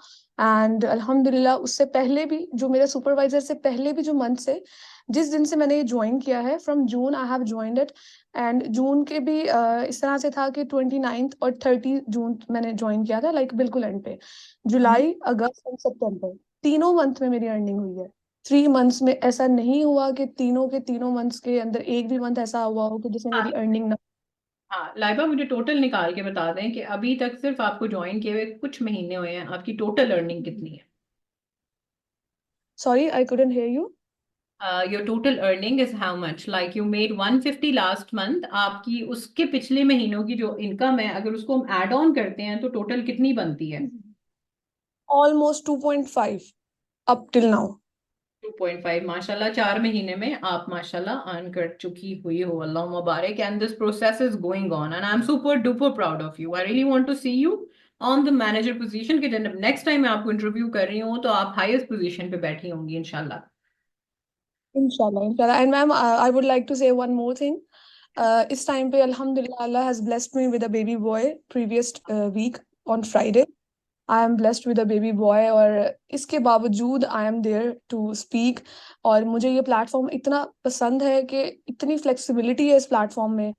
एंड अल्हम्दुलिल्लाह उससे पहले भी, जो मेरा सुपरवाइजर से पहले भी जो मंथ से, जिस दिन से मैंने ये ज्वाइन किया है, from June I have joined it. And June के भी इस तरह से था कि 29 और 30 जून मैंने ज्वाइन किया था, लाइक बिल्कुल एंड पे। जुलाई, अगस्त एंड सितंबर, तीनों मंथ में मेरी अर्निंग हुई है। 3 मंथ्स में ऐसा नहीं हुआ कि तीनों के तीनों मंथ्स के अंदर एक भी मंथ ऐसा हुआ हो कि जिसमें मेरी अर्निंग ना। हाँ लाइबा, मुझे टोटल निकाल के बता दें कि अभी तक सिर्फ आपको ज्वाइन किए हुए कुछ महीने हुए हैं, आपकी टोटल अर्निंग कितनी है? Sorry, I couldn't hear you. Your total earning is how much? Like you made 150 last month, आपकी उसके पिछले महीनों की जो इनकम है अगर उसको हम ऐड ऑन करते हैं तो टोटल कितनी बनती है? Almost 2.5 up till now. 2.5। माशाल्लाह, 4 महीने में आप माशाल्लाह अर्न कर चुकी हुई हो, अल्लाह मुबारक। And this process is going on and I am super duper proud of you. I really want to see you on the manager position, कि जब नेक्स्ट टाइम मैं आपको इंटरव्यू कर रही हूँ तो आप हाईएस्ट पोजीशन पे बैठी होंगी इंशाल्लाह। इंशाल्लाह, इंशाल्लाह। And ma'am, I would like to say one more thing. इस टाइम पे अल्हम्दुलिल्लाह अल्लाह has blessed me with a baby boy previous week on Friday. I am blessed with a baby boy, और इसके बावजूद I am there to speak. और मुझे ये प्लेटफॉर्म इतना पसंद है कि इतनी फ्लेक्सिबिलिटी है इस प्लेटफॉर्म में।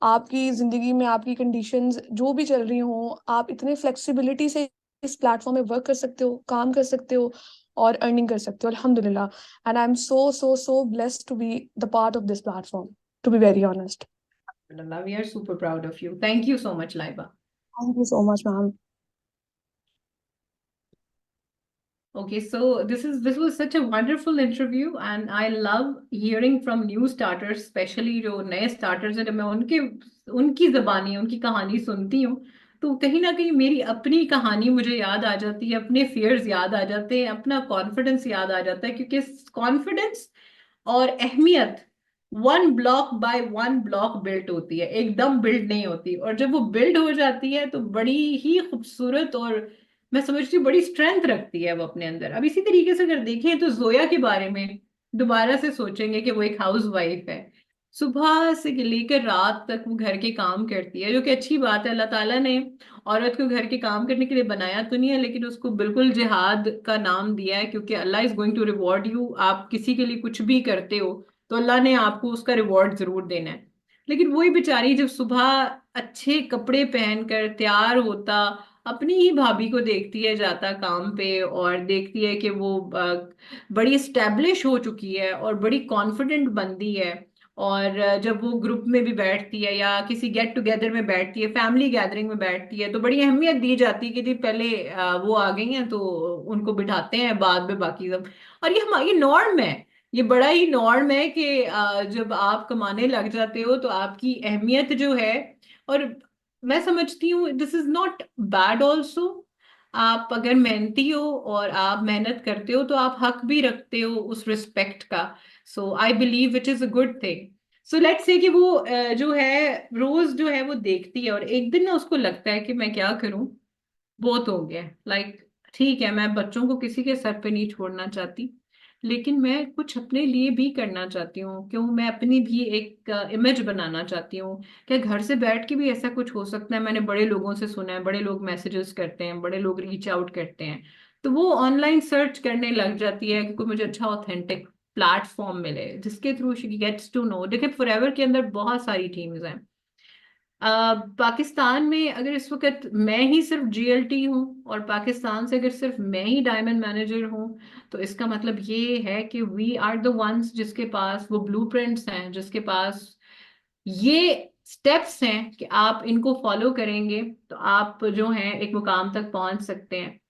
आपकी ज़िंदगी में आपकी कंडीशंस जो भी चल रही हों, आप इतने फ्लेक्सिबिलिटी से इस प्लेटफॉर्म में वर्क कर सकते हो, काम कर सकते हो, और अर्निंग कर सकते हो, अल्हम्दुलिल्लाह। And I am so so so blessed to be the part of this platform, to be very honest. We are super proud of you. Thank you so much Laiba. Thank you so much ma'am. Okay, so this was such a wonderful interview and I love hearing from new starters, especially जो नए starters हैं। जब मैं उनके उनकी ज़बानी उनकी कहानी सुनती हूँ तो कहीं ना कहीं मेरी अपनी कहानी मुझे याद आ जाती है, अपने fears याद आ जाते हैं, अपना कॉन्फिडेंस याद आ जाता है, क्योंकि कॉन्फिडेंस और अहमियत one block by one block built होती है, एकदम बिल्ड नहीं होती। और जब वो बिल्ड हो जाती है तो बड़ी ही खूबसूरत और मैं समझती हूँ बड़ी स्ट्रेंथ रखती है वो अपने अंदर। अब इसी तरीके से अगर देखें तो जोया के बारे में दोबारा से सोचेंगे कि वो एक हाउस वाइफ है, सुबह से लेकर रात तक वो घर के काम करती है, जो कि अच्छी बात है। अल्लाह ताला ने औरत को घर के काम करने के लिए बनाया तो नहीं है, लेकिन उसको बिल्कुल जिहाद का नाम दिया है, क्योंकि अल्लाह is going to reward you. आप किसी के लिए कुछ भी करते हो तो अल्लाह ने आपको उसका रिवॉर्ड जरूर देना है। लेकिन वही बेचारी जब सुबह अच्छे कपड़े पहनकर तैयार होता, अपनी ही भाभी को देखती है जाता काम पे, और देखती है कि वो बड़ी स्टैब्लिश हो चुकी है और बड़ी कॉन्फिडेंट बंदी है। और जब वो ग्रुप में भी बैठती है या किसी गेट टुगेदर में बैठती है, फैमिली गैदरिंग में बैठती है, तो बड़ी अहमियत दी जाती है कि जी पहले वो आ गई हैं तो उनको बिठाते हैं, बाद में बाकी सब। और ये नॉर्म है, ये बड़ा ही नॉर्म है कि जब आप कमाने लग जाते हो तो आपकी अहमियत जो है, और मैं समझती हूँ this is not bad also. आप अगर मेहनती हो और आप मेहनत करते हो तो आप हक भी रखते हो उस रिस्पेक्ट का। So I believe it is a good thing. So let's say कि वो जो है रोज जो है वो देखती है और एक दिन ना उसको लगता है कि मैं क्या करूं, बहुत हो गया। लाइक ठीक है, मैं बच्चों को किसी के सर पे नहीं छोड़ना चाहती, लेकिन मैं कुछ अपने लिए भी करना चाहती हूँ। क्यों, मैं अपनी भी एक इमेज बनाना चाहती हूँ। क्या घर से बैठ के भी ऐसा कुछ हो सकता है? मैंने बड़े लोगों से सुना है, बड़े लोग मैसेजेस करते हैं, बड़े लोग रीच आउट करते हैं, तो वो ऑनलाइन सर्च करने लग जाती है कि कोई मुझे अच्छा ऑथेंटिक प्लेटफॉर्म मिले जिसके through she gets to know. देखिए फॉरएवर के अंदर बहुत सारी टीम्स हैं। पाकिस्तान में अगर इस वक्त मैं ही सिर्फ जीएलटी हूँ और पाकिस्तान से अगर सिर्फ मैं ही डायमंड मैनेजर हूँ, तो इसका मतलब ये है कि वी आर द वंस जिसके पास वो ब्लूप्रिंट्स हैं, जिसके पास ये स्टेप्स हैं कि आप इनको फॉलो करेंगे तो आप जो हैं एक मुकाम तक पहुंच सकते हैं।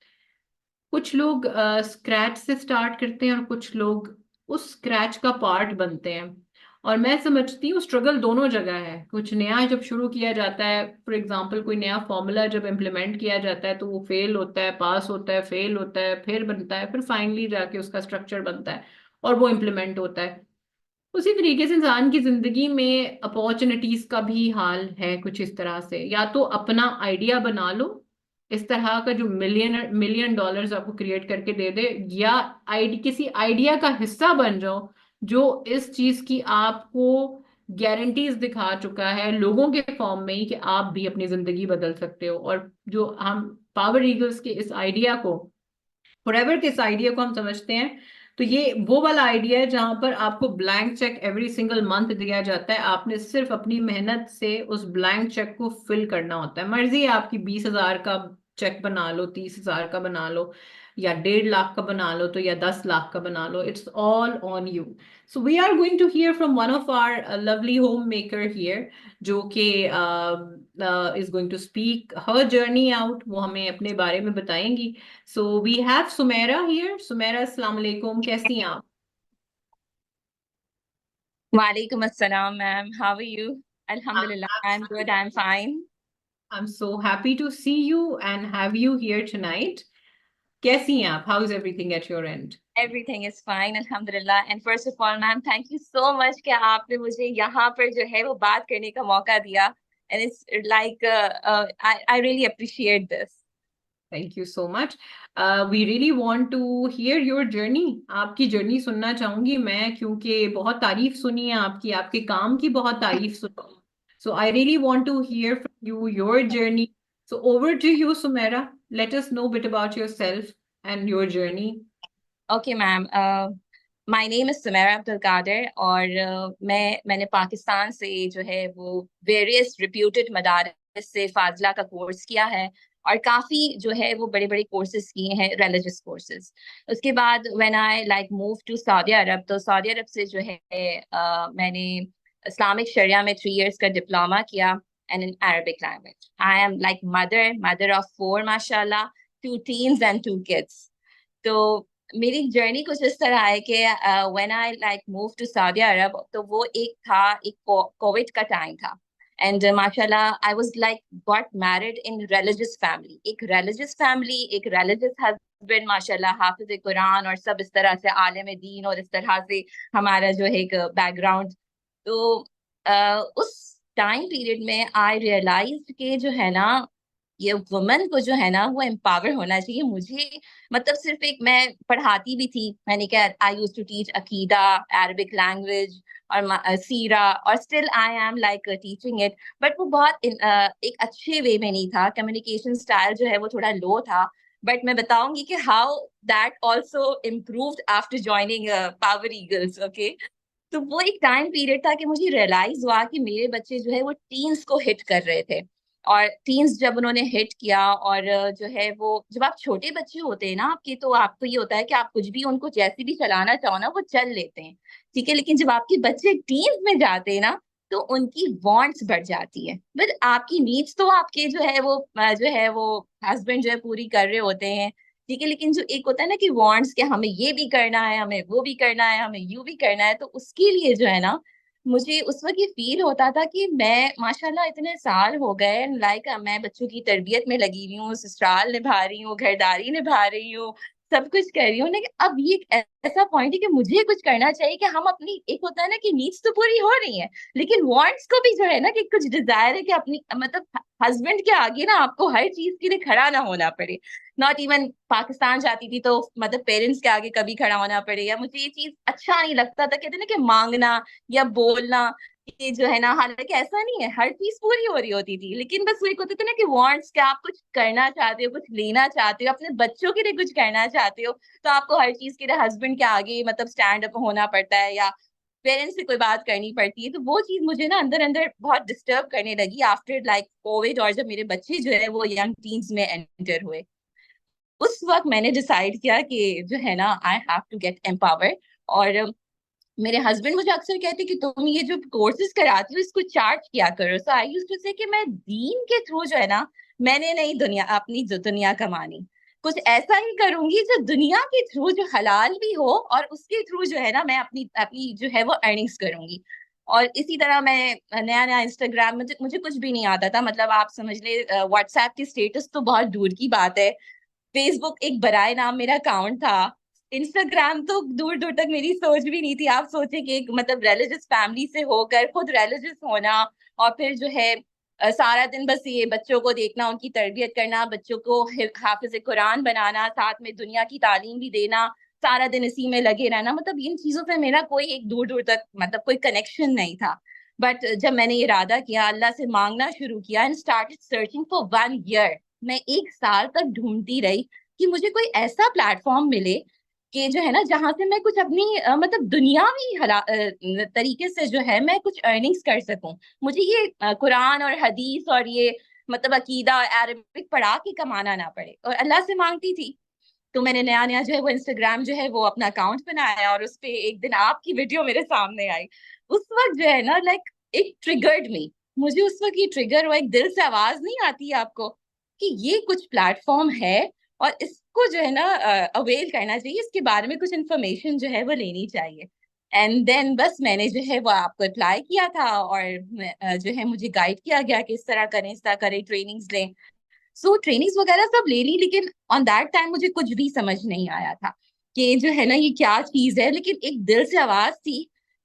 कुछ लोग स्क्रैच से स्टार्ट करते हैं और कुछ लोग उस स्क्रैच का पार्ट बनते हैं। और मैं समझती हूँ स्ट्रगल दोनों जगह है। कुछ नया जब शुरू किया जाता है, फॉर एग्जांपल कोई नया फॉर्मूला जब इम्प्लीमेंट किया जाता है तो वो फेल होता है, पास होता है, फेल होता है, फिर बनता है, फिर फाइनली जाके उसका स्ट्रक्चर बनता है और वो इम्प्लीमेंट होता है। उसी तरीके से इंसान की जिंदगी में अपॉर्चुनिटीज का भी हाल है कुछ इस तरह से। या तो अपना आइडिया बना लो इस तरह का जो मिलियन मिलियन डॉलर्स आपको क्रिएट करके दे दे, या किसी आइडिया का हिस्सा बन जाओ जो इस चीज की आपको गारंटीज दिखा चुका है लोगों के फॉर्म में ही कि आप भी अपनी जिंदगी बदल सकते हो। और जो हम पावर ईगल्स के इस आइडिया को फॉरएवर किस आइडिया को हम समझते हैं, तो ये वो वाला आइडिया है जहां पर आपको blank cheque every single month दिया जाता है। आपने सिर्फ अपनी मेहनत से उस ब्लैंक चेक को फिल करना होता है। मर्जी है आपकी 20,000 का चेक बना लो, 30,000 का बना लो, या 1.5 लाख का बना लो, तो या 10 लाख का बना लो, it's all on you. So we are going to hear from one of our lovely home maker here, जो कि is going to speak her journey out. वो हमें अपने बारे में बताएंगी। So we have Sumaira here. Sumaira, Assalamu alaikum. कैसी हैं आप? Walaikum assalam, ma'am. How are you? I'm, Alhamdulillah, I'm good. I'm fine. I'm so happy to see you and have you here tonight. कैसी हैं आप? How is everything at your end? Everything is fine, Alhamdulillah. And first of all, ma'am, thank you so much कि आपने मुझे यहाँ पर जो है वो बात करने का मौका दिया. And it's like I really appreciate this. Thank you so much. We really want to hear your journey. आपकी जर्नी सुनना चाहूंगी मैं, क्योंकि बहुत तारीफ सुनी है आपकी, आपके काम की बहुत तारीफ सुनी। So I really want to hear from you your journey. So over to you, Sumaira. Let us know a bit about yourself and your journey. Okay, ma'am. My name is Sumaira Abdul Qadir और मैंने पाकिस्तान से जो है वो various reputed मदारिस से फाजला का course किया है और काफी जो है वो बड़े बड़े कोर्सेज किए हैं, रिलीजियस कोर्सेज। उसके बाद when I like move to Saudi Arab, तो सऊदी अरब से जो है मैंने इस्लामिक शरिया में 3 इयर्स का डिप्लोमा किया and in Arabic language. I am like mother of 4 माशाल्लाह, 2 टीन्स एंड 2 किड्स। तो मेरी जर्नी कुछ इस तरह है कि when I like move to Saudi Arab, तो वो एक कोविड का टाइम था एंड माशाल्लाह I was like got married in religious family, एक रिलीजियस हस्बैंड माशाल्लाह, हाफिज कुरान और सब इस तरह से आलिम दीन और इस तरह से हमारा जो है एक बैकग्राउंड। तो उस टाइम पीरियड में आई रियलाइज कि जो है ना, ये वुमन को जो है ना वो एम्पावर होना चाहिए। मुझे मतलब सिर्फ एक, मैं पढ़ाती भी थी, मैंने क्या आई यूज टू टीच अकीदा, अरबिक लैंग्वेज और सीरा, और still I am like teaching it, but वो बहुत एक अच्छे वे में नहीं था। कम्युनिकेशन स्टाइल जो है वो थोड़ा लो था। बट मैं बताऊंगी कि how that also improved after joining power eagles. Okay, तो वो एक टाइम पीरियड था कि मुझे रियलाइज हुआ कि मेरे बच्चे जो है वो टीन्स को हिट कर रहे थे। और टीन्स जब उन्होंने हिट किया, और जो है वो, जब आप छोटे बच्चे होते हैं ना आपके, तो आपको ये होता है कि आप कुछ भी उनको जैसे भी चलाना चाहो ना वो चल लेते हैं, ठीक है। लेकिन जब आपके बच्चे टीन्स में जाते हैं ना, तो उनकी वांट्स बढ़ जाती है। बट आपकी नीड्स तो आपके जो है वो हस्बैंड जो है पूरी कर रहे होते हैं, ठीक है। लेकिन जो एक होता है ना कि वांट्स, के हमें ये भी करना है, हमें वो भी करना है, हमें यू भी करना है, तो उसके लिए जो है ना, मुझे उस वक्त ये फील होता था कि मैं माशाल्लाह इतने साल हो गए लाइक मैं बच्चों की तरबियत में लगी हुई हूँ, ससुराल निभा रही हूँ, घरदारी निभा रही हूँ, सब कुछ कर रही हूँ, लेकिन अब ये एक ऐसा पॉइंट है कि मुझे कुछ करना चाहिए कि हम अपनी, एक होता है ना कि नीड्स तो पूरी हो रही है, लेकिन वांट्स को भी जो है ना कि कुछ डिजायर है कि अपनी मतलब हस्बैंड के आगे ना आपको हर चीज के लिए खड़ा ना होना पड़े। नॉट इवन पाकिस्तान जाती थी तो मतलब पेरेंट्स के आगे कभी खड़ा होना पड़े, या मुझे ये चीज अच्छा नहीं लगता था, कहते ना कि मांगना या बोलना, ये जो है ना, हालांकि ऐसा नहीं है, हर चीज पूरी हो रही होती थी, लेकिन बस वो एक होते थे ना कि वांट्स, के आप कुछ करना चाहते हो, कुछ लेना चाहते हो, अपने बच्चों के लिए कुछ करना चाहते हो, तो आपको हर चीज के लिए हस्बैंड के आगे मतलब स्टैंड अप होना पड़ता है, या पेरेंट्स से कोई बात करनी पड़ती है। तो वो चीज मुझे ना अंदर अंदर बहुत डिस्टर्ब करने लगी आफ्टर लाइक कोविड, और जब मेरे बच्चे जो है वो यंग टीन्स में एंटर हुए, उस वक्त मैंने डिसाइड किया कि जो है ना I have to get empower. और मेरे हस्बैंड मुझे अक्सर कहते कि तुम ये जो कोर्सेज कराती हो इसको चार्ज किया करो। सो आई यूज्ड टू से कि मैं दीन के थ्रू जो है ना, मैंने नहीं दुनिया, अपनी जो दुनिया कमानी, कुछ ऐसा ही करूंगी जो दुनिया के थ्रू जो हलाल भी हो, और उसके थ्रू जो है ना मैं अपनी अपनी जो है वो अर्निंग्स करूंगी। और इसी तरह मैं नया नया इंस्टाग्राम, मुझे कुछ भी नहीं आता था, मतलब आप समझ ले व्हाट्सएप की स्टेटस तो बहुत दूर की बात है, फेसबुक एक बराए नाम मेरा अकाउंट था, इंस्टाग्राम तो दूर दूर तक मेरी सोच भी नहीं थी। आप सोचे कि एक मतलब रिलीजियस फैमिली से होकर खुद रिलीजियस होना, और फिर जो है सारा दिन बस ये बच्चों को देखना, उनकी तरबियत करना, बच्चों को हाफिज कुरान बनाना, साथ में दुनिया की तालीम भी देना, सारा दिन इसी में लगे रहना, मतलब इन चीजों से मेरा कोई एक दूर दूर तक मतलब कोई कनेक्शन नहीं था। बट जब मैंने ये इरादा किया, अल्लाह से मांगना शुरू किया and started searching for 1 year, मैं 1 साल तक ढूंढती रही, कि मुझे कोई ऐसा प्लेटफॉर्म मिले कि जो है ना, जहां से मैं कुछ अपनी मतलब दुनियावी तरीके से जो है मैं कुछ अर्निंग्स कर सकूं। मुझे ये कुरान और हदीस और ये मतलब अकीदा और अरबिक पढ़ा के कमाना ना पड़े, और अल्लाह से मांगती थी। तो मैंने नया नया जो है वो इंस्टाग्राम जो है वो अपना अकाउंट बनाया, और उस पे एक दिन आपकी वीडियो मेरे सामने आई। उस वक्त जो है ना, लाइक इट ट्रिगर्ड मी। मुझे उस वक्त ये ट्रिगर हुआ, एक दिल से आवाज नहीं आती है आपको कि ये कुछ प्लेटफॉर्म है और इसको जो है ना अवेल करना चाहिए, इसके बारे में कुछ इन्फॉर्मेशन जो है वो लेनी चाहिए। एंड देन बस मैंने जो है वो आपको अप्लाई किया था, और जो है मुझे गाइड किया गया कि इस तरह करें, इस तरह करें, ट्रेनिंग्स लें। सो ट्रेनिंग्स वगैरह सब ले ली, लेकिन ऑन दैट टाइम मुझे कुछ भी समझ नहीं आया था कि जो है ना ये क्या चीज है। लेकिन एक दिल से आवाज थी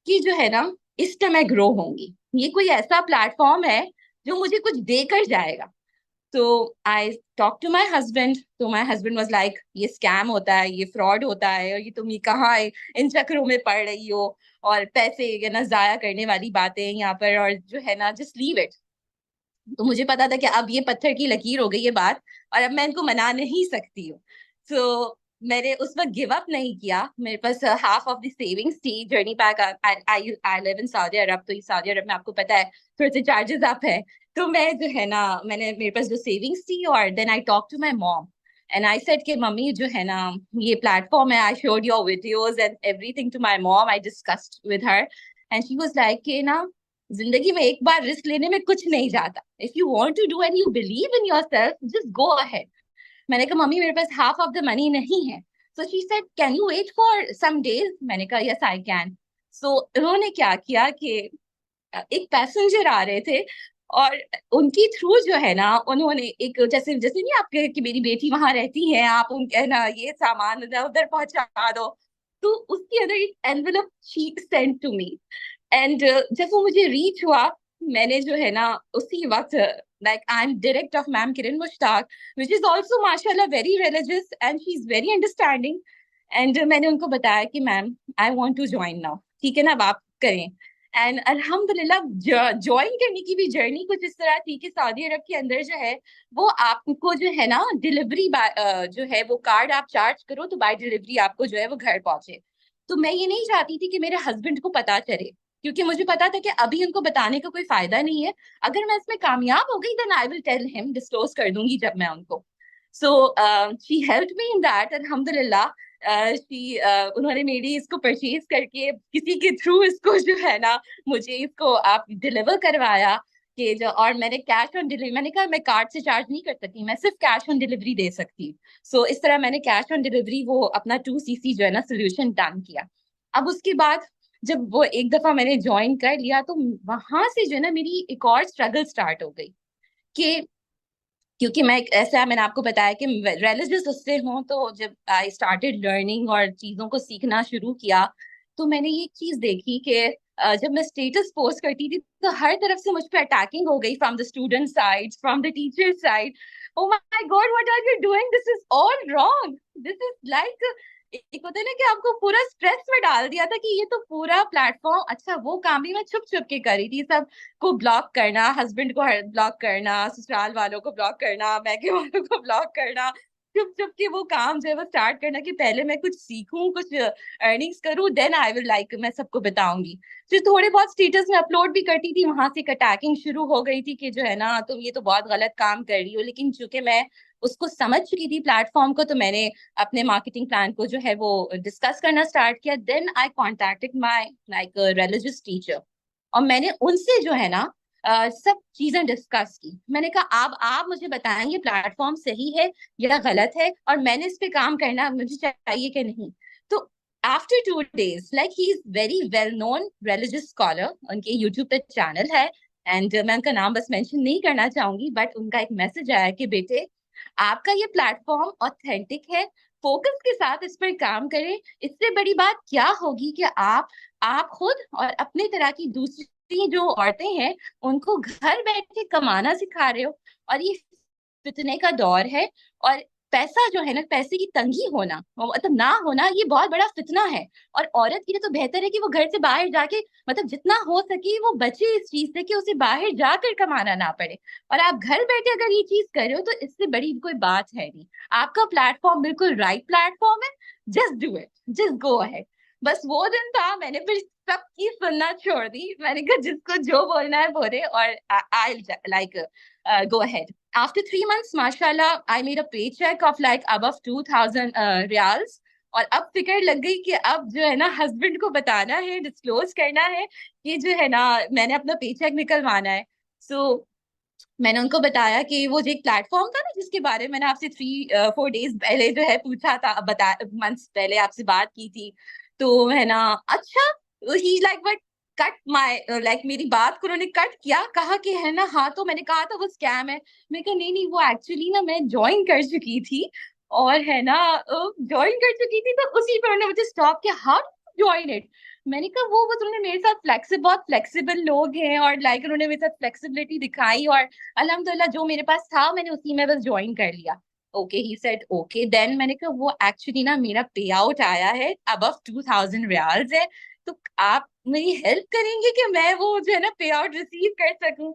कि जो है ना, इस टाइम मैं ग्रो होंगी, ये कोई ऐसा प्लेटफॉर्म है जो मुझे कुछ देकर जाएगा। तो I talk to my husband, तो माई हस्बैंड वॉज लाइक, ये स्कैम होता है, ये फ्रॉड होता है, और ये तुम ये कहाँ इन चक्करों में पड़ रही हो, और पैसे ये ना जाया करने वाली बातें हैं यहाँ पर, और जो है ना जस्ट लीव इट। तो मुझे पता था कि अब ये पत्थर की लकीर हो गई है बात, और अब मैं इनको मना नहीं सकती हूँ। तो मैंने उस वक्त गिव अप नहीं किया। मेरे पास हाफ ऑफ द सेविंग्स थी। Journey pack, I live in Saudi Arab, तो सऊदी अरब में आपको पता है थोड़े से चार्जेस अप है। तो मैं जो है ना, मैंने मेरे पास जो सेविंग्स थी, और then I talk to my mom and I said कि मम्मी जो है ना, ये प्लेटफॉर्म है, I showed your videos and everything to my mom, I discussed with her, and she was like कि ना, जिंदगी में एक बार रिस्क लेने में कुछ नहीं जाता। If you want to do and you believe in yourself, just go ahead. मैंने कहा मम्मी मेरे पास हाफ ऑफ द मनी नहीं है। So she said can you wait for some days. मैंने कहा यस आई कैन। सो उन्होंने क्या किया कि एक पैसेंजर आ रहे थे, और उनकी थ्रू जो है ना, उन्होंने एक जैसे जैसे नहीं आपके कि मेरी बेटी वहां रहती है, आप उनके ना ये सामान उधर उधर पहुंचा दो, तो उसके अंदर एक envelope she send to me. And जब वो मुझे रीच हुआ, मैंने जो है ना उसी वक्त, like I am direct of ma'am Kiran Mushtaq, which is also माशाल्लाह very religious and she is very understanding. And मैंने उनको बताया कि ma'am I want to join now, ठीक है ना, अब आप करें। एंड अल्हम्दुलिल्लाह ज्वाइन करने की भी जर्नी कुछ इस तरह थी कि सऊदी अरब के अंदर जो है वो आपको जो है ना डिलीवरी जो है वो कार्ड आप चार्ज करो तो बाय डिलीवरी आपको जो है वो घर पहुंचे। तो मैं ये नहीं चाहती थी कि मेरे हस्बैंड को पता चले, क्योंकि मुझे पता था कि अभी उनको बताने का कोई फायदा नहीं है। अगर मैं इसमें कामयाब हो गई then I will tell him, disclose कर दूंगी जब मैं उनको। So she helped me in that अल्हम्दुलिल्लाह। उन्होंने मेरी इसको परचेज करके किसी के थ्रू इसको जो है ना मुझे इसको आप डिलीवर करवाया कि जो, और मैंने कैश ऑन डिलीवरी, मैंने कहा मैं कार्ड से चार्ज नहीं कर सकती, मैं सिर्फ कैश ऑन डिलीवरी दे सकती हूँ। सो इस तरह मैंने कैश ऑन डिलीवरी वो अपना 2cc जो है ना सोल्यूशन डन किया। अब उसके बाद जब वो एक दफा मैंने ज्वाइन कर लिया, तो वहां से जो है ना मेरी एक और स्ट्रगल स्टार्ट हो गई कि, क्योंकि मैं एक ऐसा, मैंने आपको बताया कि रिलीजियस उससे हूँ, तो जब आई स्टार्टेड लर्निंग और चीजों को सीखना शुरू किया, तो मैंने ये चीज देखी कि जब मैं स्टेटस पोस्ट करती थी तो हर तरफ से मुझ पर अटैकिंग हो गई, from the student side, from the teacher side. Oh my god, what are you doing, this is all wrong, this is like, एक होता है ना कि आपको पूरा स्ट्रेस में डाल दिया था कि ये तो पूरा प्लेटफॉर्म, अच्छा वो काम भी मैं छुप छुप के करी थी, सब को ब्लॉक करना, हस्बैंड को ब्लॉक करना, ससुराल वालों को ब्लॉक करना, मैके वालों को ब्लॉक करना, चुप चुप के वो काम जो है वो स्टार्ट करना कि पहले मैं कुछ सीखूं, कुछ अर्निंग्स करूं, देन आई विल लाइक मैं सबको बताऊंगी। फिर थोड़े बहुत स्टेटस में अपलोड भी करती थी, वहां से अटैकिंग शुरू हो गई थी कि जो है ना तुम ये तो बहुत गलत काम कर रही हो। लेकिन चूंकि मैं उसको समझ चुकी थी प्लेटफॉर्म को, तो मैंने अपने मार्केटिंग प्लान को जो है वो डिस्कस करना स्टार्ट किया। Then I contacted my like religious teacher, और मैंने उनसे जो है ना सब चीजें डिस्कस की। मैंने कहा आप मुझे बताएंगे प्लेटफॉर्म सही है या गलत है, और मैंने इस पे काम करना मुझे चाहिए कि नहीं। तो after 2 days, like he is very well known religious scholar, उनके यूट्यूब पे चैनल है, एंड मैं उनका नाम बस मेंशन नहीं करना चाहूंगी, बट उनका एक मैसेज आया कि बेटे आपका ये प्लेटफॉर्म ऑथेंटिक है, फोकस के साथ इस पर काम करें। इससे बड़ी बात क्या होगी कि आप खुद और अपने तरह की दूसरी जो औरतें हैं उनको घर बैठे कमाना सिखा रहे हो, और ये फितने का दौर है, और पैसा जो है ना, पैसे की तंगी होना, मतलब ना होना, ये बहुत बड़ा फितना है। और औरत के लिए तो बेहतर है कि वो घर से बाहर जाके, मतलब जितना हो सके वो बचे इस चीज से कि उसे बाहर जाकर कमाना ना पड़े। और आप घर बैठे अगर ये चीज कर रहे हो तो इससे बड़ी कोई बात है नहीं। आपका प्लेटफॉर्म बिल्कुल राइट प्लेटफॉर्म है, just do it, just go ahead. बस वो दिन था, मैंने फिर सबकी सुनना छोड़ दी, मैंने कहा जिसको जो बोलना है बोले, और I like go ahead. After 3 months, mashallah, I made a paycheck of like above 2,000 riyals. और अब फिक्र लग गई कि अब जो है ना हस्बैंड को बताना है, डिस्क्लोज करना है कि जो है ना मैंने अपना पेचेक निकलवाना है। सो मैंने उनको बताया कि वो जो एक प्लेटफॉर्म था ना जिसके बारे में मैंने आपसे 3-4 डेज पहले जो है पूछा था, बता मंथ्स पहले आपसे बात की थी, तो है ना, अच्छा, ही like but cut my, like मेरी बात को उन्होंने कट किया, कहा कि है ना, हाँ तो मैंने कहा था वो स्कैम है। मैं कहा नहीं नहीं, वो एक्चुअली ना मैं ज्वाइन कर चुकी थी, और है ना ज्वाइन कर चुकी थी, तो उसी पर उन्होंने मुझे स्टॉप किया, हाउ ज्वाइन इट। मैंने कहा वो बस उन्होंने मेरे साथ बहुत फ्लेक्सिबल लोग हैं, और लाइक उन्होंने मेरे साथ फ्लेक्सिबिलिटी दिखाई, और अल्हम्दुलिल्लाह जो मेरे पास था मैंने उसी में बस ज्वाइन कर लिया। Okay, he said okay, then मैंने कहा वो एक्चुअली ना मेरा पे आउट आया है अबव 2,000 रियाल्स है, तो आप मेरी हेल्प करेंगे कि मैं वो जो है ना पे आउट रिसीव कर सकूं।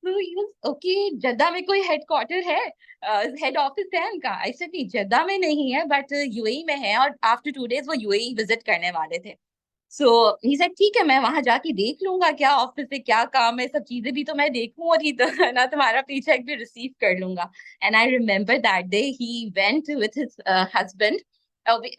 तो यू ओके, जद्दा में कोई हेडक्वार्टर है, हेड ऑफिस है उनका? आई सेड नहीं, जद्दा में नहीं है, बट यूएई में है, और आफ्टर 2 डेज वो यूएई विजिट करने वाले थे। सो ही सेड ठीक है, मैं वहां जाके देख लूंगा क्या ऑफिस से क्या काम है, सब चीजें भी तो मैं देखूं, और ही तो है ना तुम्हारा पेचेक भी रिसीव कर लूंगा। And I remember that day he went with his husband,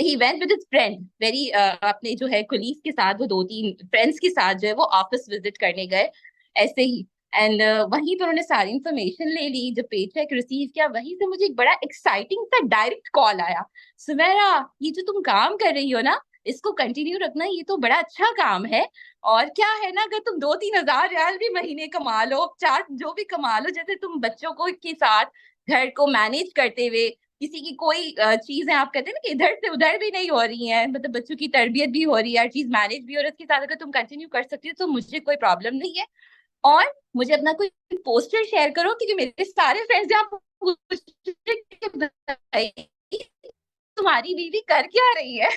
he went with his friend, very अपने जो है कुलीग के साथ, वो 2-3 फ्रेंड्स के साथ जो है वो ऑफिस विजिट करने गए ऐसे ही। एंड वहीं पर उन्होंने सारी इंफॉर्मेशन ले ली, जब पे चेक रिसीव किया वहीं से मुझे एक बड़ा एक्साइटिंग सा डायरेक्ट कॉल आया, सुमेरा ये जो तुम काम कर रही हो ना इसको कंटिन्यू रखना, ये तो बड़ा अच्छा काम है। और क्या है ना, अगर तुम 2-3 हजार रियाल भी महीने कमा लो, चार जो भी कमा लो, जैसे तुम बच्चों को के साथ घर को मैनेज करते हुए, किसी की कोई चीजें आप कहते हैं ना कि इधर से उधर भी नहीं हो रही है, मतलब बच्चों की तरबियत भी हो रही है, हर चीज मैनेज भी हो रही है, उसके साथ अगर तुम कंटिन्यू कर सकती हो तो मुझे कोई प्रॉब्लम नहीं है। और मुझे अपना कोई पोस्टर शेयर करो, क्योंकि मेरे सारे फ्रेंड्स यहाँ पूछ रहे कि भाई तुम्हारी बीवी कर क्या रही है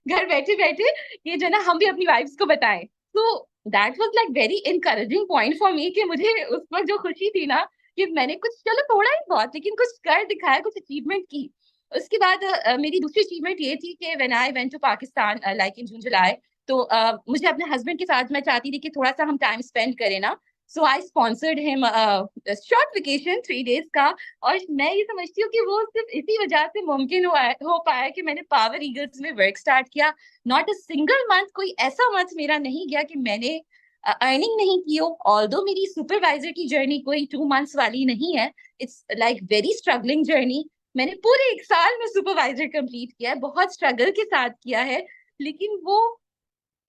घर बैठे बैठे, ये जो ना हम भी अपनी वाइफ्स को बताएं। तो that was like very encouraging point for me, कि मुझे उस वक्त जो खुशी थी ना कि मैंने कुछ, चलो थोड़ा ही बहुत, लेकिन कुछ कर दिखाया, कुछ अचीवमेंट की। उसके बाद मेरी दूसरी अचीवमेंट ये थी कि when I went to Pakistan like in June July, तो मुझे अपने हस्बैंड के साथ, मैं चाहती थी कि थोड़ा सा हम टाइम स्पेंड करें ना, so I sponsored him short vacation 3 days का। और मैं ये समझती हूँ कि वो सिर्फ इसी वजह से मुमकिन हो पाया कि मैंने पावर ईगल्स में वर्क स्टार्ट किया। नॉट अ सिंगल मंथ, कोई ऐसा मंथ मेरा नहीं गया कि मैंने अर्निंग नहीं की हो। ऑल्दो मेरी सुपरवाइजर की जर्नी कोई 2 मंथ्स वाली नहीं है, it's like very struggling journey. मैंने पूरे 1 साल में सुपरवाइजर कंप्लीट किया है, बहुत स्ट्रगल के साथ किया है। लेकिन वो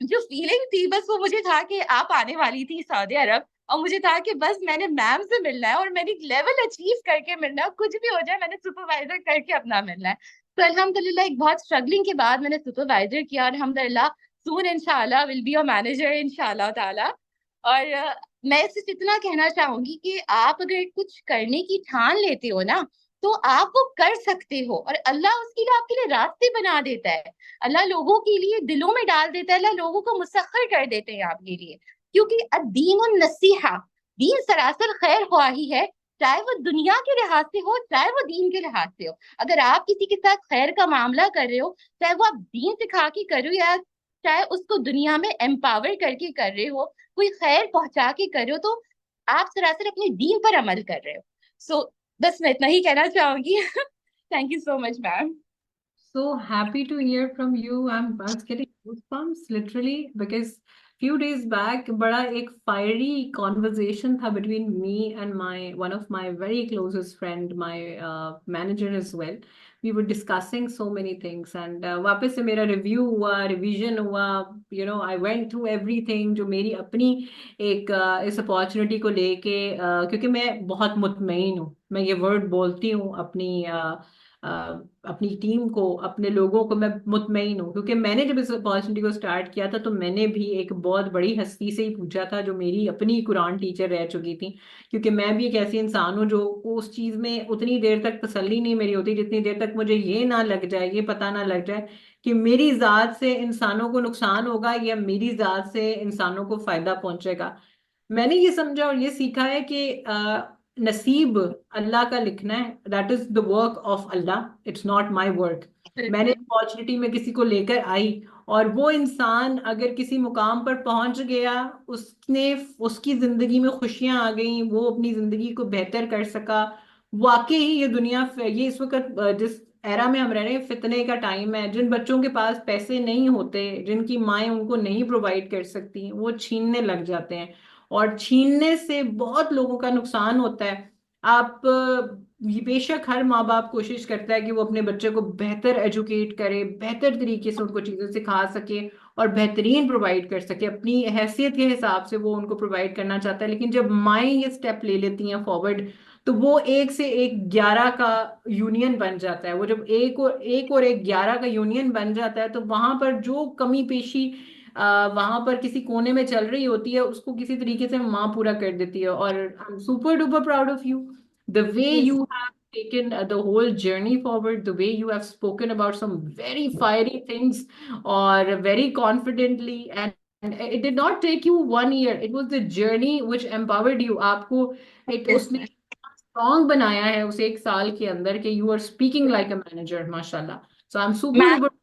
जो फीलिंग थी, बस वो मुझे था कि आप आने वाली थी सऊदी अरब, और मुझे था कि बस मैंने मैम से मिलना है, और मैंने लेवल अचीव करके मिलना है, कुछ भी हो जाए मैंने सुपरवाइजर करके अपना मिलना है। तो अल्हम्दुलिल्लाह एक बहुत स्ट्रगलिंग के बाद मैंने सुपरवाइजर किया, और अल्हम्दुलिल्लाह सून इंशाल्लाह विल बी योर मैनेजर इंशाल्लाह ताला। और मैं सिर्फ इतना कहना चाहूंगी कि आप अगर कुछ करने की ठान लेते हो ना, तो आप वो कर सकते हो, और अल्लाह उसके लिए आपके लिए रास्ते बना देता है। अल्लाह लोगों के लिए दिलों में डाल देता है, अल्लाह लोगों को मुसख्खर कर देते हैं आपके लिए। क्योंकि अद्दीन नसीहा, दीन सरासर खैर ख्वाही है, चाहे वो दुनिया के लिहाज से हो चाहे वो दीन के लिहाज से हो। अगर आप किसी के साथ खैर का मामला कर रहे हो, चाहे वो आप दीन सिखा के कर रहे हो, या चाहे उसको दुनिया में एम्पावर करके कर रहे हो, कोई खैर पहुंचा के कर रहे हो, तो आप सरासर अपने दीन पर अमल कर रहे हो। सो बस मैं इतना ही कहना चाहूंगी। Thank you so much ma'am. So happy to hear from you. I was getting goosebumps literally because few days back बड़ा एक fiery conversation था between me and my one of my very closest friend, my manager as well. We were discussing so many things and वापस से मेरा review हुआ, revision हुआ. I went through everything जो मेरी अपनी एक इस अपॉर्चुनिटी को लेके क्योंकि मैं बहुत मुतमईन हूँ, मैं ये वर्ड बोलती हूँ अपनी अपनी टीम को, अपने लोगों को मैं मुतमईन हूँ, क्योंकि मैंने जब इस अपॉर्चुनिटी को स्टार्ट किया था तो मैंने भी एक बहुत बड़ी हस्ती से ही पूछा था जो मेरी अपनी कुरान टीचर रह चुकी थी। क्योंकि मैं भी एक ऐसी इंसान हूँ जो उस चीज में उतनी देर तक तसल्ली नहीं मेरी होती जितनी देर तक मुझे ये ना लग जाए, ये पता ना लग जाए कि मेरी जात से इंसानों को नुकसान होगा या मेरी जात से इंसानों को फायदा पहुंचेगा। मैंने ये समझा और ये सीखा है कि नसीब अल्लाह का लिखना है, that is the work of Allah, it's not my work. मैंने बिल्कुल। अपॉर्चुनिटी में किसी को लेकर आई और वो इंसान अगर किसी मुकाम पर पहुंच गया, उसने उसकी जिंदगी में खुशियां आ गई, वो अपनी जिंदगी को बेहतर कर सका। वाकई ये दुनिया, ये इस वक्त जिस एरा में हम रह रहे हैं, फितने का टाइम है। जिन बच्चों के पास पैसे नहीं होते, जिनकी माएं उनको नहीं प्रोवाइड कर सकती, वो छीनने लग जाते हैं और छीनने से बहुत लोगों का नुकसान होता है। आप ये बेशक हर माँ बाप कोशिश करता है कि वो अपने बच्चे को बेहतर एजुकेट करे, बेहतर तरीके से उनको चीजें सिखा सके और बेहतरीन प्रोवाइड कर सके, अपनी हैसियत के हिसाब से वो उनको प्रोवाइड करना चाहता है। लेकिन जब माएँ ये स्टेप ले लेती हैं फॉरवर्ड, तो वो एक से एक 11 का यूनियन बन जाता है। वो जब एक और एक 11 का यूनियन बन जाता है, तो वहां पर जो कमी पेशी वहां पर किसी कोने में चल रही होती है, उसको किसी तरीके से माँ पूरा कर देती है। और आई am super duper proud of you, the way Yes. You have taken the whole journey forward, the way you have spoken about some very fiery things or very confidently, and it did not take you 1 year, it was the journey which empowered you। आपको एक Yes. उसने strong बनाया है उस 1 साल के अंदर कि you are speaking like a manager, माशाल्लाह। So I am super ma'am, duper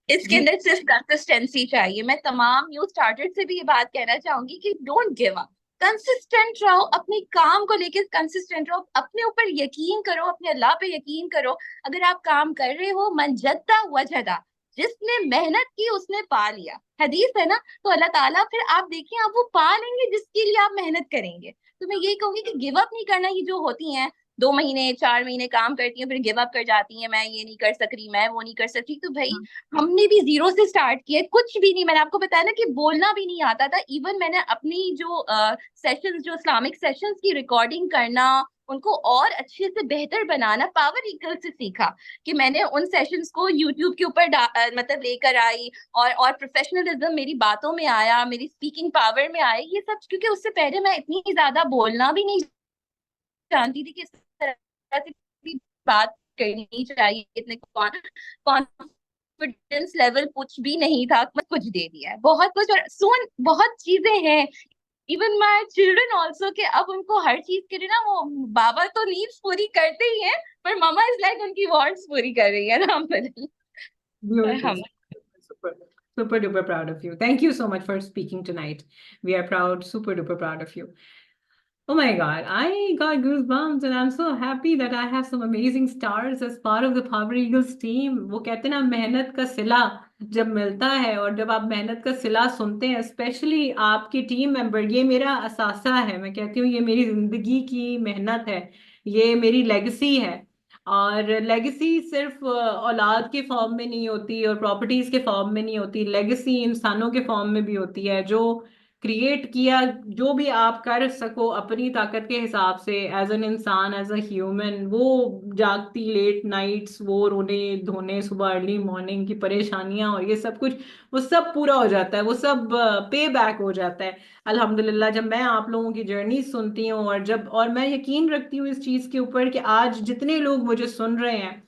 इसके जी। अंदर सिर्फ कंसिस्टेंसी चाहिए। मैं तमाम न्यू स्टार्टर से भी ये बात कहना चाहूंगी कि डोंट गिव अप, कंसिस्टेंट रहो, अपने काम को लेकर कंसिस्टेंट रहो, अपने ऊपर यकीन करो, अपने अल्लाह पे यकीन करो। अगर आप काम कर रहे हो, मन जद्दा वजदा, जिसने मेहनत की उसने पा लिया, हदीस है ना। तो अल्लाह ताला फिर आप देखिए, आप वो पा लेंगे जिसके लिए आप मेहनत करेंगे। तो मैं यही कहूंगी कि गिव अप नहीं करना। ये जो होती हैं 2 महीने 4 महीने काम करती हैं, फिर गिव अप कर जाती हैं, मैं ये नहीं कर सक रही, मैं वो नहीं कर सकती। तो भाई, हमने भी जीरो से स्टार्ट किया है, कुछ भी नहीं। मैंने आपको बताया ना कि बोलना भी नहीं आता था। इवन मैंने अपनी जो सेशंस, जो इस्लामिक सेशंस की रिकॉर्डिंग करना, उनको और अच्छे से बेहतर बनाना पावर ईगल से सीखा। कि मैंने उन सेशंस को यूट्यूब के ऊपर मतलब लेकर आई, और प्रोफेशनलिज्म मेरी बातों में आया, मेरी स्पीकिंग पावर में आया, ये सब क्योंकि उससे पहले मैं इतनी ज्यादा बोलना भी नहीं जानती थी कि इस तरह से भी बात करनी चाहिए। इतने कॉन्फिडेंस लेवल कुछ भी नहीं था, मैं कुछ दे दिया है, बहुत कुछ। और सुन, बहुत चीजें हैं। इवन माई चिल्ड्रन ऑल्सो, के अब उनको हर चीज के लिए ना, वो बाबा तो नीड्स पूरी करते ही हैं, पर मामा इज लाइक उनकी वांट्स पूरी कर रही है ना Beautiful. हम। Super, super duper proud of you. Thank you so much for speaking tonight. We are proud, super duper proud of you. Oh my God, I got goosebumps and I'm so happy that I have some amazing stars as part of the Power Eagles team. वो कहते हैं ना, मेहनत का सिला जब मिलता है और जब आप मेहनत का सिला सुनते हैं, स्पेशली आपके टीम मेंबर, ये मेरा असासा है। मैं कहती हूँ ये मेरी जिंदगी की मेहनत है, ये मेरी लेगेसी है। और लेगेसी सिर्फ औलाद के फॉर्म में नहीं होती और प्रॉपर्टीज के फॉर्म में नहीं होती, लेगेसी इंसानों के फॉर्म में भी होती है। जो क्रिएट किया, जो भी आप कर सको अपनी ताकत के हिसाब से, एज एन इंसान, एज अ ह्यूमन, वो जागती लेट नाइट्स, वो रोने धोने, सुबह अर्ली मॉर्निंग की परेशानियां और ये सब कुछ, वो सब पूरा हो जाता है, वो सब पे बैक हो जाता है अल्हम्दुलिल्लाह। जब मैं आप लोगों की जर्नी सुनती हूँ और जब, और मैं यकीन रखती हूँ इस चीज़ के ऊपर कि आज जितने लोग मुझे सुन रहे हैं,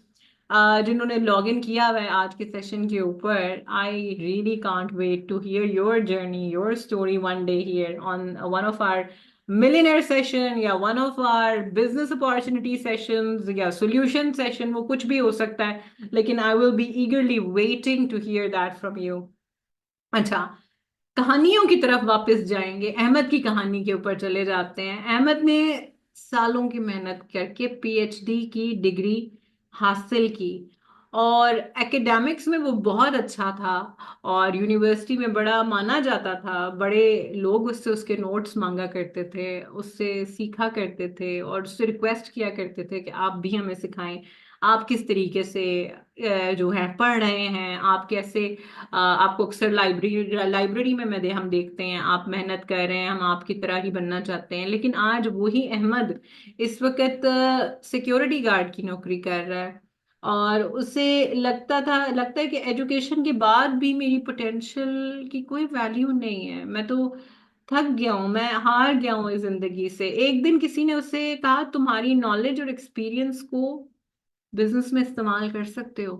जिन्होंने लॉग इन किया हुआ है आज के सेशन के ऊपर, I really can't wait to hear your journey, your story one day here on one of our millionaire session या one of our business opportunity sessions या सॉल्यूशन सेशन, वो कुछ भी हो सकता है, लेकिन I will be eagerly waiting to hear that from you. अच्छा, कहानियों की तरफ वापस जाएंगे, अहमद की कहानी के ऊपर चले जाते हैं। अहमद ने सालों की मेहनत करके पीएचडी की डिग्री हासिल की और एकेडमिक्स में वो बहुत अच्छा था और यूनिवर्सिटी में बड़ा माना जाता था। बड़े लोग उससे उसके नोट्स मांगा करते थे, उससे सीखा करते थे और उससे रिक्वेस्ट किया करते थे कि आप भी हमें सिखाएं, आप किस तरीके से जो है पढ़ रहे हैं, आप कैसे, आपको अक्सर लाइब्रेरी लाइब्रेरी में हम देखते हैं आप मेहनत कर रहे हैं, हम आपकी तरह ही बनना चाहते हैं। लेकिन आज वही अहमद इस वक्त सिक्योरिटी गार्ड की नौकरी कर रहा है और उसे लगता है कि एजुकेशन के बाद भी मेरी पोटेंशियल की कोई वैल्यू नहीं है, मैं तो थक गया हूँ, मैं हार गया हूँ इस जिंदगी से। एक दिन किसी ने उससे कहा तुम्हारी नॉलेज और एक्सपीरियंस को बिजनेस में इस्तेमाल कर सकते हो।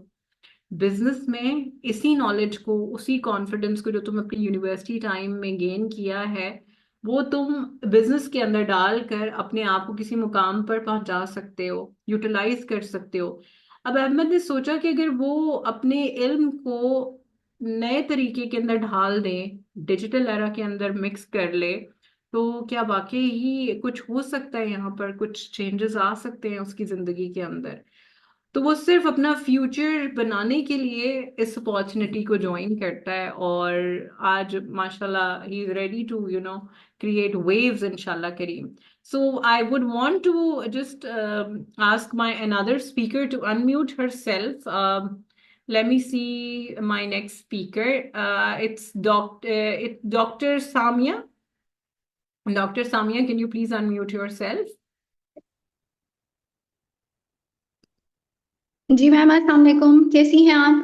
बिजनेस में इसी नॉलेज को, उसी कॉन्फिडेंस को जो तुम अपनी यूनिवर्सिटी टाइम में गेन किया है, वो तुम बिजनेस के अंदर डालकर अपने आप को किसी मुकाम पर पहुंचा सकते हो, यूटिलाइज कर सकते हो। अब अहमद ने सोचा कि अगर वो अपने इल्म को नए तरीके के अंदर ढाल दे, डिजिटल एरा के अंदर मिक्स कर ले, तो क्या वाकई ही कुछ हो सकता है, यहाँ पर कुछ चेंजेस आ सकते हैं उसकी जिंदगी के अंदर। तो वो सिर्फ अपना फ्यूचर बनाने के लिए इस अपॉर्चुनिटी को ज्वाइन करता है, और आज माशाल्लाह he is ready to create waves इंशाल्लाह करीम। So I would want to just ask my another speaker to unmute herself. Let me see my next speaker. It's Dr. Samia. Dr. Samia, can you please unmute yourself? जी ma'am, अस्सलाम वालेकुम, कैसी हैं आप?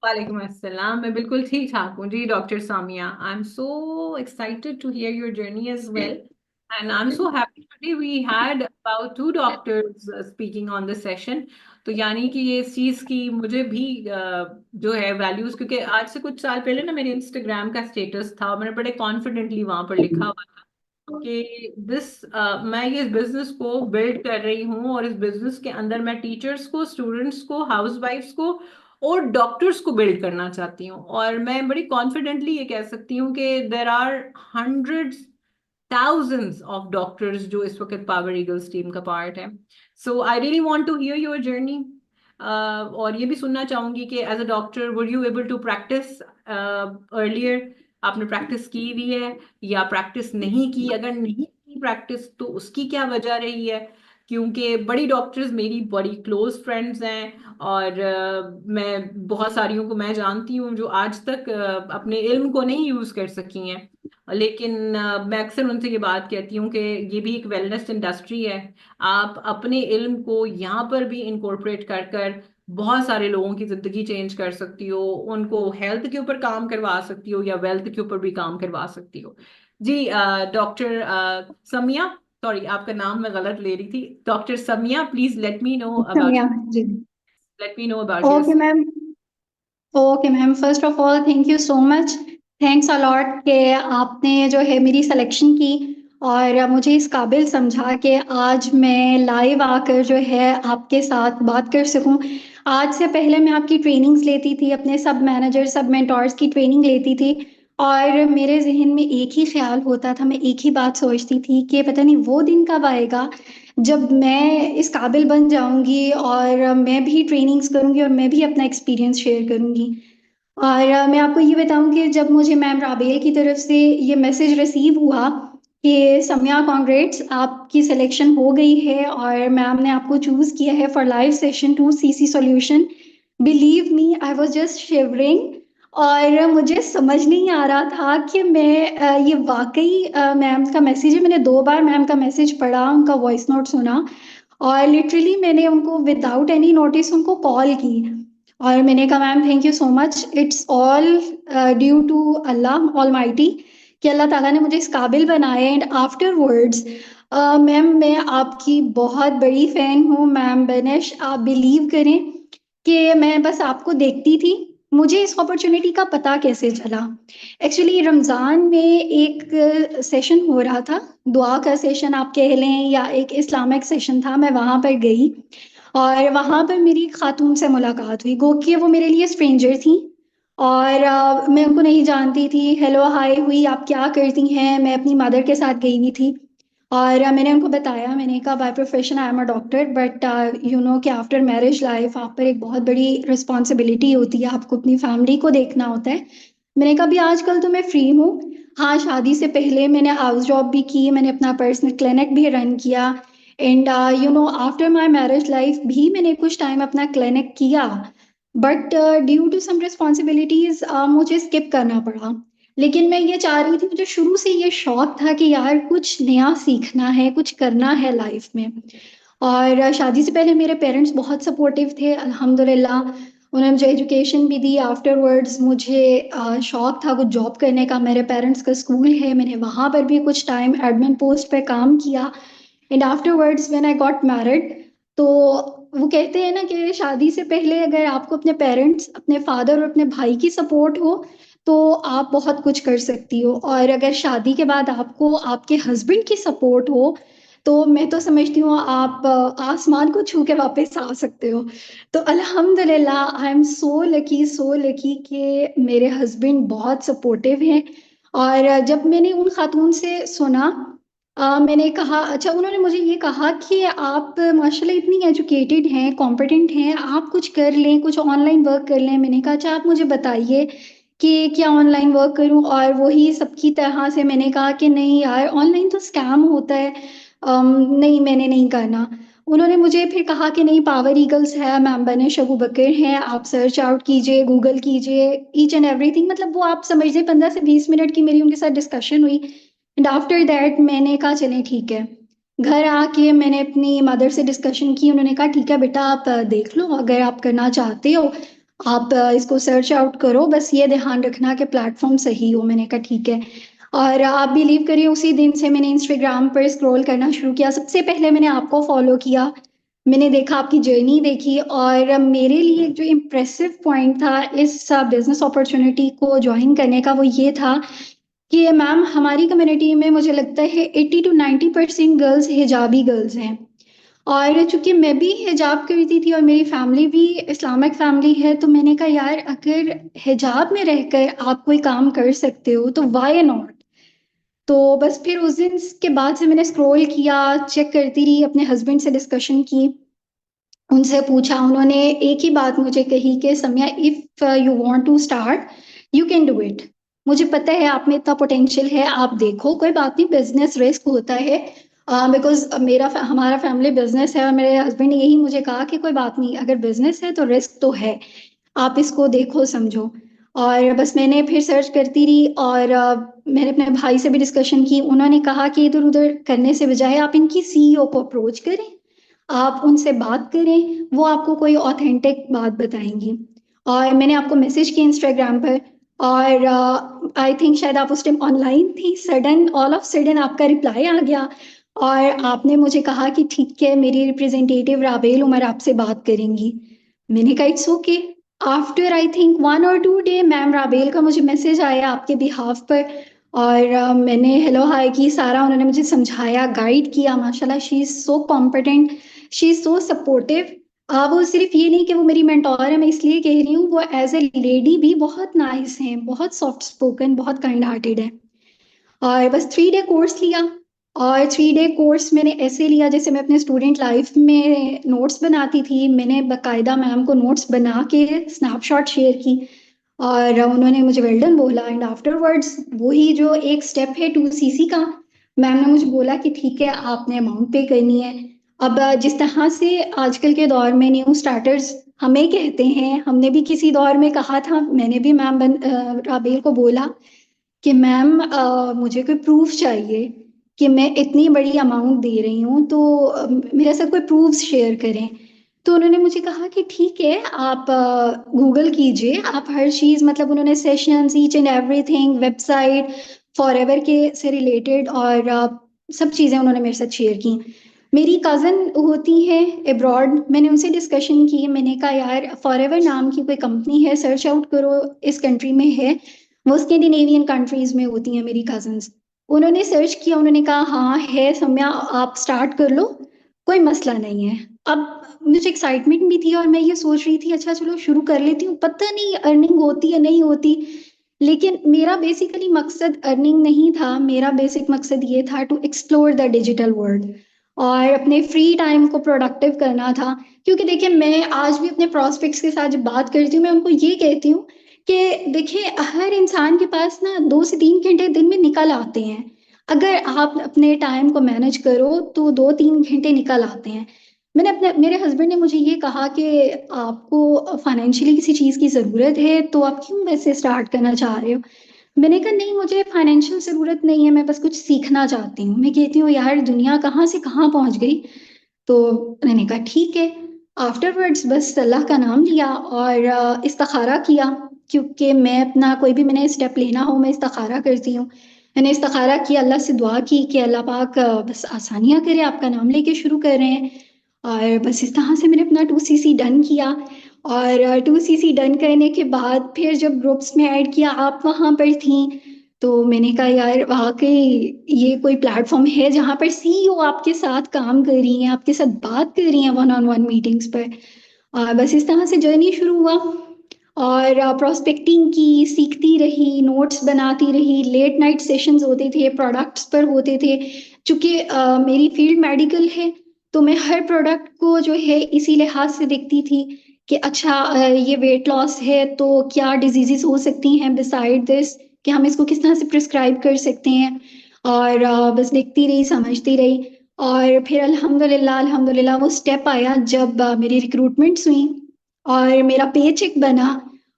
वालेकुम अस्सलाम, मैं बिल्कुल ठीक ठाक हूँ जी doctor Samia. I am so excited to hear your journey as well, and I am so happy today we had about 2 doctors speaking on the session. तो यानी कि ये इस चीज़ की मुझे भी जो है वैल्यूज, क्योंकि आज से कुछ साल पहले ना मेरे इंस्टाग्राम का स्टेटस था और मैंने बड़े कॉन्फिडेंटली वहां पर लिखा हुआ कि मैं ये बिजनेस को बिल्ड कर रही हूँ, और इस बिजनेस के अंदर मैं टीचर्स को, स्टूडेंट्स को, हाउसवाइफ्स को और डॉक्टर्स को बिल्ड करना चाहती हूँ। और मैं बड़ी कॉन्फिडेंटली ये कह सकती हूँ कि there are hundreds, thousands of doctors जो इस वक्त पावर ईगल्स टीम का पार्ट है। So I really want to hear your journey, और ये भी सुनना चाहूंगी कि as a doctor were you able to practice earlier, आपने प्रैक्टिस की हुई है या प्रैक्टिस नहीं की? अगर नहीं की प्रैक्टिस तो उसकी क्या वजह रही है? क्योंकि बड़ी डॉक्टर्स मेरी बड़ी क्लोज फ्रेंड्स हैं, और मैं बहुत सारियों को मैं जानती हूँ जो आज तक अपने इल्म को नहीं यूज कर सकी हैं। लेकिन मैं अक्सर उनसे ये बात कहती हूँ कि ये भी एक वेलनेस इंडस्ट्री है, आप अपने इल्म को यहाँ पर भी इंकॉर्पोरेट कर कर बहुत सारे लोगों की जिंदगी चेंज कर सकती हो, उनको हेल्थ के ऊपर काम करवा सकती हो या वेल्थ के ऊपर भी काम करवा सकती हो। जी डॉक्टर समिया, सॉरी आपका नाम मैं गलत ले रही थी, doctor Samiya, please Samiya ji. Let me know about your. Okay ma'am, okay ma'am, first of all thank you so much, thanks a lot कि आपने जो है मेरी सिलेक्शन की और मुझे इस काबिल समझा कि आज मैं लाइव आकर जो है आपके साथ बात कर सकूं। आज से पहले मैं आपकी ट्रेनिंग्स लेती थी, अपने सब मैनेजर, सब मेंटोर्स की ट्रेनिंग लेती थी, और मेरे जहन में एक ही ख्याल होता था, मैं एक ही बात सोचती थी कि पता नहीं वो दिन कब आएगा जब मैं इस काबिल बन जाऊंगी और मैं भी ट्रेनिंग्स करूंगी और मैं भी अपना एक्सपीरियंस शेयर करूंगी। और मैं आपको ये बताऊं कि जब मुझे मैम राबेल की तरफ से ये मैसेज रिसीव हुआ कि सम्या कॉन्ग्रेट्स, आपकी सिलेक्शन हो गई है और मैम ने आपको चूज़ किया है for live session 2 CC solution, believe me I was just shivering. और मुझे समझ नहीं आ रहा था कि मैं ये वाकई मैम का मैसेज है। मैंने 2 बार मैम का मैसेज पढ़ा, उनका वॉइस नोट सुना, और लिटरली मैंने उनको विदाउट एनी नोटिस उनको कॉल की और मैंने कहा ma'am thank you so much, it's all due to Allah almighty कि अल्लाह ताला ने मुझे इस काबिल बनाया। एंड आफ्टरवर्ड्स मैम मैं आपकी बहुत बड़ी फ़ैन हूँ मैम बेनिश, आप बिलीव करें कि मैं बस आपको देखती थी। मुझे इस अपॉर्चुनिटी का पता कैसे चला? एक्चुअली रमज़ान में एक सेशन हो रहा था, दुआ का सेशन आप कह लें या एक इस्लामिक सेशन था, मैं वहाँ पर गई और वहाँ पर मेरी एक खातून से मुलाकात हुई, गो कि वो मेरे लिए स्ट्रेंजर थी और मैं उनको नहीं जानती थी। हेलो हाय हुई, आप क्या करती हैं? मैं अपनी मदर के साथ गई हुई थी और मैंने उनको बताया, मैंने कहा by profession I am a doctor, but you know कि आफ्टर मैरिज लाइफ आप पर एक बहुत बड़ी रिस्पॉन्सिबिलिटी होती है, आपको अपनी फैमिली को देखना होता है। मैंने कहा अभी आजकल तो मैं फ्री हूँ। हाँ, शादी से पहले मैंने हाउस जॉब भी की, मैंने अपना पर्सनल क्लिनिक भी रन किया, and you know after my marriage life भी मैंने कुछ टाइम अपना क्लिनिक किया, but due to some responsibilities मुझे स्किप करना पड़ा। लेकिन मैं ये चाह रही थी, मुझे शुरू से ये शौक था कि यार कुछ नया सीखना है, कुछ करना है लाइफ में। और शादी से पहले मेरे पेरेंट्स बहुत सपोर्टिव थे अल्हम्दुलिल्लाह। उन्होंने मुझे एजुकेशन भी दी। आफ्टरवर्ड्स मुझे शौक था कुछ जॉब करने का। मेरे पेरेंट्स का स्कूल है, मैंने वहाँ पर भी कुछ टाइम एडमिन पोस्ट पे काम किया। And afterwards when I got married, तो वो कहते हैं ना कि शादी से पहले अगर आपको अपने पेरेंट्स, अपने फादर और अपने भाई की सपोर्ट हो तो आप बहुत कुछ कर सकती हो, और अगर शादी के बाद आपको आपके हस्बैंड की सपोर्ट हो तो मैं तो समझती हूँ आप आसमान को छू के वापस आ सकते हो। तो अल्हम्दुलिल्लाह आई एम सो लकी कि मेरे हस्बैंड बहुत सपोर्टिव हैं। और जब मैंने उन खातून से सुना, मैंने कहा अच्छा, उन्होंने मुझे ये कहा कि आप माशाल्लाह इतनी एजुकेटेड हैं, कॉम्पिटेंट हैं, आप कुछ कर लें, कुछ ऑनलाइन वर्क कर लें। मैंने कहा अच्छा आप मुझे बताइए कि क्या ऑनलाइन वर्क करूं। और वही सबकी तरह से मैंने कहा कि नहीं यार, ऑनलाइन तो स्कैम होता है, नहीं मैंने नहीं करना। उन्होंने मुझे फिर कहा कि नहीं, पावर ईगल्स है, मैम बनिश अबू बकर हैं, आप सर्च आउट कीजिए, गूगल कीजिए, ईच एंड एवरीथिंग। मतलब वो आप समझ लीजिए 15 से 20 मिनट की मेरी उनके साथ डिस्कशन हुई। एंड आफ्टर दैट मैंने कहा चलें ठीक है। घर आके मैंने अपनी मदर से डिस्कशन की। उन्होंने कहा ठीक है बेटा, आप देख लो, अगर आप करना चाहते हो आप इसको सर्च आउट करो, बस ये ध्यान रखना कि प्लेटफॉर्म सही हो। मैंने कहा ठीक है। और आप बिलीव करिए उसी दिन से मैंने इंस्टाग्राम पर स्क्रॉल करना शुरू किया। सबसे पहले मैंने आपको फॉलो किया, मैंने देखा आपकी जर्नी देखी, और मेरे लिए जो इम्प्रेसिव पॉइंट था इस बिजनेस अपॉर्चुनिटी को ज्वाइन करने का वो ये था कि मैम हमारी कम्युनिटी में मुझे लगता है 80 to 90% गर्ल्स हिजाबी गर्ल्स हैं। और चूंकि मैं भी हिजाब करती थी और मेरी फैमिली भी इस्लामिक फैमिली है, तो मैंने कहा यार अगर हिजाब में रहकर आप कोई काम कर सकते हो तो वाई नॉट। तो बस फिर उस दिन के बाद से मैंने स्क्रॉल किया, चेक करती रही, अपने हस्बैंड से डिस्कशन की, उनसे पूछा। उन्होंने एक ही बात मुझे कही कि Samia, if you want to start you can do it. मुझे पता है आप में इतना पोटेंशियल है, आप देखो, कोई बात नहीं, बिजनेस रिस्क होता है। बिकॉज हमारा फैमिली बिजनेस है और मेरे हस्बैंड ने यही मुझे कहा कि कोई बात नहीं, अगर बिजनेस है तो रिस्क तो है, आप इसको देखो समझो। और बस मैंने फिर सर्च करती रही, और मैंने अपने भाई से भी डिस्कशन की। उन्होंने कहा कि इधर उधर करने से बजाय आप इनकी सीईओ को अप्रोच करें, आप उनसे बात करें, वो आपको कोई ऑथेंटिक बात बताएंगी। और मैंने आपको मैसेज किया इंस्टाग्राम पर, और आई थिंक शायद आप उस टाइम ऑनलाइन थी। सडन, ऑल ऑफ सडन आपका रिप्लाई आ गया, और आपने मुझे कहा कि ठीक है, मेरी रिप्रेजेंटेटिव राबेल उमर आपसे बात करेंगी। मैंने कहा it's okay. After I think 1 or 2 day ma'am Rabel का मुझे मैसेज आया आपके बिहाफ पर, और मैंने हेलो हाय की, सारा उन्होंने मुझे समझाया, गाइड किया। माशाल्लाह she is so competent, she is so supportive. वो सिर्फ ये नहीं कि वो मेरी मेंटोर है, मैं इसलिए कह रही हूँ, वो एज ए लेडी भी बहुत नाइस हैं, बहुत सॉफ्ट स्पोकन, बहुत काइंड हार्टेड है। और बस 3 डे कोर्स लिया, और 3 डे कोर्स मैंने ऐसे लिया जैसे मैं अपने स्टूडेंट लाइफ में नोट्स बनाती थी। मैंने बाकायदा मैम को नोट्स बना के स्नैपशॉट शेयर की, और उन्होंने मुझे वेल डन बोला। एंड आफ्टरवर्ड्स वही जो एक स्टेप है 2cc का, मैम ने मुझे बोला कि ठीक है आपने अमाउंट पे करनी है। अब जिस तरह से आजकल के दौर में न्यू स्टार्टर्स हमें कहते हैं, हमने भी किसी दौर में कहा था, मैंने भी मैम राबेल को बोला कि मैम मुझे कोई प्रूफ चाहिए कि मैं इतनी बड़ी अमाउंट दे रही हूँ, तो मेरे साथ कोई प्रूफ शेयर करें। तो उन्होंने मुझे कहा कि ठीक है, आप गूगल कीजिए, आप हर चीज़, मतलब उन्होंने sessions, each and everything, website forever के से रिलेटेड, और सब चीज़ें उन्होंने मेरे साथ शेयर की। मेरी कज़न होती है अब्रॉड, मैंने उनसे डिस्कशन की। मैंने कहा यार फॉरएवर नाम की कोई कंपनी है, सर्च आउट करो, इस कंट्री में है, वो स्कैंडिनेवियन कंट्रीज में होती हैं मेरी कजन्स। उन्होंने सर्च किया, उन्होंने कहा हाँ है सम्या, आप स्टार्ट कर लो, कोई मसला नहीं है। अब मुझे एक्साइटमेंट भी थी, और मैं ये सोच रही थी अच्छा चलो शुरू कर लेती हूँ, पता नहीं अर्निंग होती या नहीं होती। लेकिन मेरा बेसिकली मकसद अर्निंग नहीं था, मेरा बेसिक मकसद ये था to explore the digital world और अपने फ्री टाइम को प्रोडक्टिव करना था। क्योंकि देखिए, मैं आज भी अपने प्रॉस्पेक्ट्स के साथ जब बात करती हूँ, मैं उनको ये कहती हूँ कि देखिए हर इंसान के पास ना 2 से 3 घंटे दिन में निकल आते हैं। अगर आप अपने टाइम को मैनेज करो तो 2-3 घंटे निकल आते हैं। मेरे हस्बैंड ने मुझे ये कहा कि आपको फाइनेंशियली किसी चीज़ की ज़रूरत है, तो आप क्यों वैसे स्टार्ट करना चाह रहे हो। मैंने कहा नहीं, मुझे फाइनेंशियल ज़रूरत नहीं है, मैं बस कुछ सीखना चाहती हूँ। मैं कहती हूँ यार दुनिया कहाँ से कहाँ पहुँच गई। तो मैंने कहा ठीक है। आफ्टरवर्ड्स बस अल्लाह का नाम लिया और इस्तिखारा किया, क्योंकि मैं अपना कोई भी मैंने स्टेप लेना हो मैं इस्तिखारा करती हूँ। मैंने इस्तिखारा किया, अल्लाह से दुआ की कि अल्लाह पाक बस आसानियाँ करे, आपका नाम लेके शुरू कर रहे हैं। और बस इस तरह से मैंने अपना 2cc डन किया। और 2cc डन करने के बाद फिर जब ग्रुप्स में ऐड किया, आप वहाँ पर थी, तो मैंने कहा यार वाकई ये कोई प्लेटफॉर्म है जहाँ पर सीईओ आपके साथ काम कर रही हैं, आपके साथ बात कर रही हैं वन ऑन वन मीटिंग्स पर। और बस इस तरह से जर्नी शुरू हुआ और प्रोस्पेक्टिंग की सीखती रही, नोट्स बनाती रही, लेट नाइट सेशंस होते थे, प्रोडक्ट्स पर होते थे। चूँकि मेरी फील्ड मेडिकल है, तो मैं हर प्रोडक्ट को जो है इसी लिहाज से देखती थी कि अच्छा ये वेट लॉस है तो क्या डिजीजेस हो सकती हैं बिसाइड दिस, कि हम इसको किस तरह से प्रिस्क्राइब कर सकते हैं। और बस देखती रही, समझती रही। और फिर अल्हम्दुलिल्लाह अल्हम्दुलिल्लाह वो स्टेप आया जब मेरी रिक्रूटमेंट्स हुई और मेरा पे चेक बना।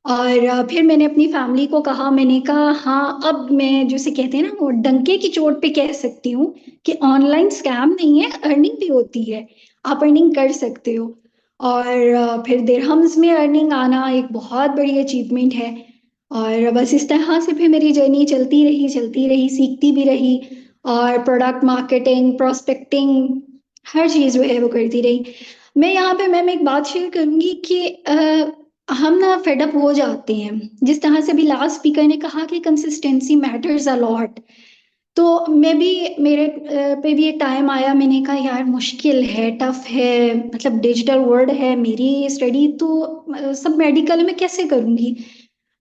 और फिर मैंने अपनी फैमिली को कहा, मैंने कहा हाँ अब मैं जैसे कहते हैं ना वो डंके की चोट पे कह सकती हूँ कि ऑनलाइन स्कैम नहीं है, अर्निंग भी होती है, आप अर्निंग कर सकते हो। और फिर दिरहम्स में अर्निंग आना एक बहुत बड़ी अचीवमेंट है। और बस इस तरह से फिर मेरी जर्नी चलती रही, सीखती भी रही और प्रोडक्ट मार्केटिंग, प्रोस्पेक्टिंग, हर चीज़ जो है वो करती रही। मैं यहाँ पे मैम एक बात शेयर करूँगी कि हम ना फेड अप हो जाते हैं। जिस तरह से अभी लास्ट स्पीकर ने कहा कि कंसिस्टेंसी मैटर्स अ लॉट, तो मैं भी मेरे पे भी एक टाइम आया, मैंने कहा यार मुश्किल है, टफ है, मतलब डिजिटल वर्ल्ड है, मेरी स्टडी तो सब मेडिकल में कैसे करूँगी।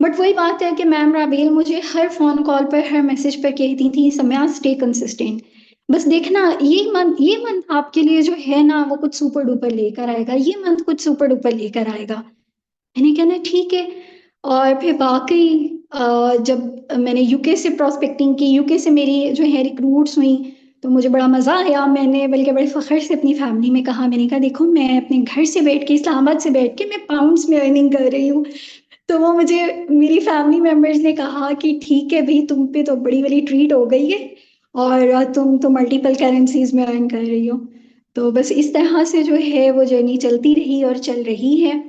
बट वही बात है कि मैम राबेल मुझे हर फोन कॉल पर, हर मैसेज पर कहती थी सम्या स्टे कंसिस्टेंट, बस देखना ये मंथ आपके लिए जो है ना वो कुछ सुपर डुपर लेकर आएगा, ये मंथ कुछ सुपर डुपर लेकर आएगा। मैंने कहना ठीक है। और फिर वाकई जब मैंने यूके से प्रोस्पेक्टिंग की, यूके से मेरी जो है रिक्रूट्स हुई, तो मुझे बड़ा मज़ा आया। मैंने बल्कि बड़े फ़ख्र से अपनी फैमिली में कहा, मैंने कहा देखो मैं अपने घर से बैठ के, इस्लामाबाद से बैठ के मैं पाउंड्स में अर्निंग कर रही हूँ। तो वो मुझे मेरी फैमिली मेंबर्स ने कहा कि ठीक है भाई, तुम पे तो बड़ी बड़ी ट्रीट हो गई है और तुम तो मल्टीपल करेंसीज में अर्न कर रही हो। तो बस इस तरह से जो है वो जर्नी चलती रही और चल रही है।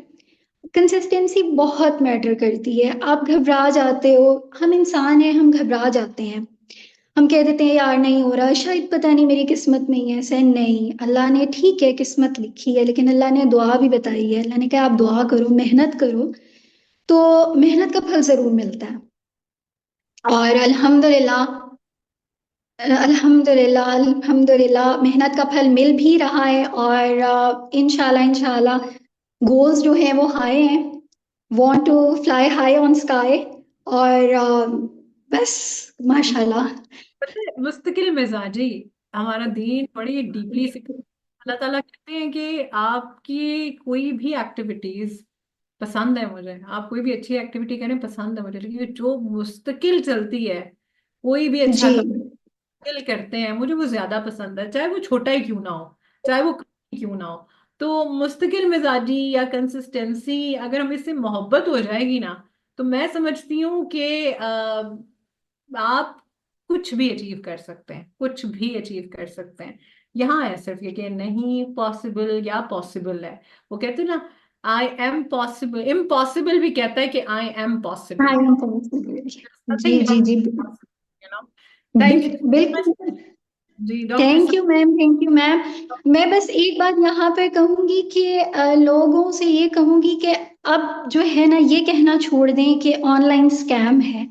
कंसिस्टेंसी बहुत मैटर करती है। आप घबरा जाते हो, हम इंसान हैं, हम घबरा जाते हैं, हम कह देते हैं यार नहीं हो रहा, शायद पता नहीं मेरी किस्मत में ही है। ऐसे नहीं, अल्लाह ने ठीक है किस्मत लिखी है, लेकिन अल्लाह ने दुआ भी बताई है। अल्लाह ने कहा आप दुआ करो, मेहनत करो, तो मेहनत का फल जरूर मिलता है। और अल्हम्दुलिल्लाह अल्हम्दुलिल्लाह अल्हम्दुलिल्लाह मेहनत का फल मिल भी रहा है। और इंशाल्लाह इंशाल्लाह गोल्स जो हैं वो हाई हैं, want to fly high on sky. और बस माशाल्लाह। पता है, मुस्तकिल मिजाजी हमारा दीन बड़ी डीपली सिख, अल्लाह ताला कहते हैं कि आपकी कोई भी एक्टिविटीज पसंद है मुझे, आप कोई भी अच्छी एक्टिविटी करें पसंद है मुझे, लेकिन जो मुस्तकिल चलती है, कोई भी अच्छा जी काम मुस्तकिल करते हैं मुझे वो ज्यादा पसंद है, चाहे वो छोटा ही क्यों ना हो, चाहे वो कम ही क्यों ना हो। तो मुस्तकिल मिजाजी या कंसिस्टेंसी अगर हम इससे मोहब्बत हो जाएगी ना, तो मैं समझती हूँ कि आप कुछ भी अचीव कर सकते हैं, कुछ भी अचीव कर सकते हैं। यहाँ है सिर्फ ये कि नहीं पॉसिबल या पॉसिबल है। वो कहते हैं ना, आई एम पॉसिबल, इम्पॉसिबल भी कहता है कि आई एम हाँ पॉसिबल। जी नथिंग जी जी, you know. Thank you so much. बिल्कुल। जी डॉक्टर थैंक साहब। You ma'am, thank you ma'am. मैं बस एक बात यहाँ पे कहूंगी कि लोगों से ये कहूंगी कि अब जो है ना ये कहना छोड़ दें कि ऑनलाइन स्कैम है।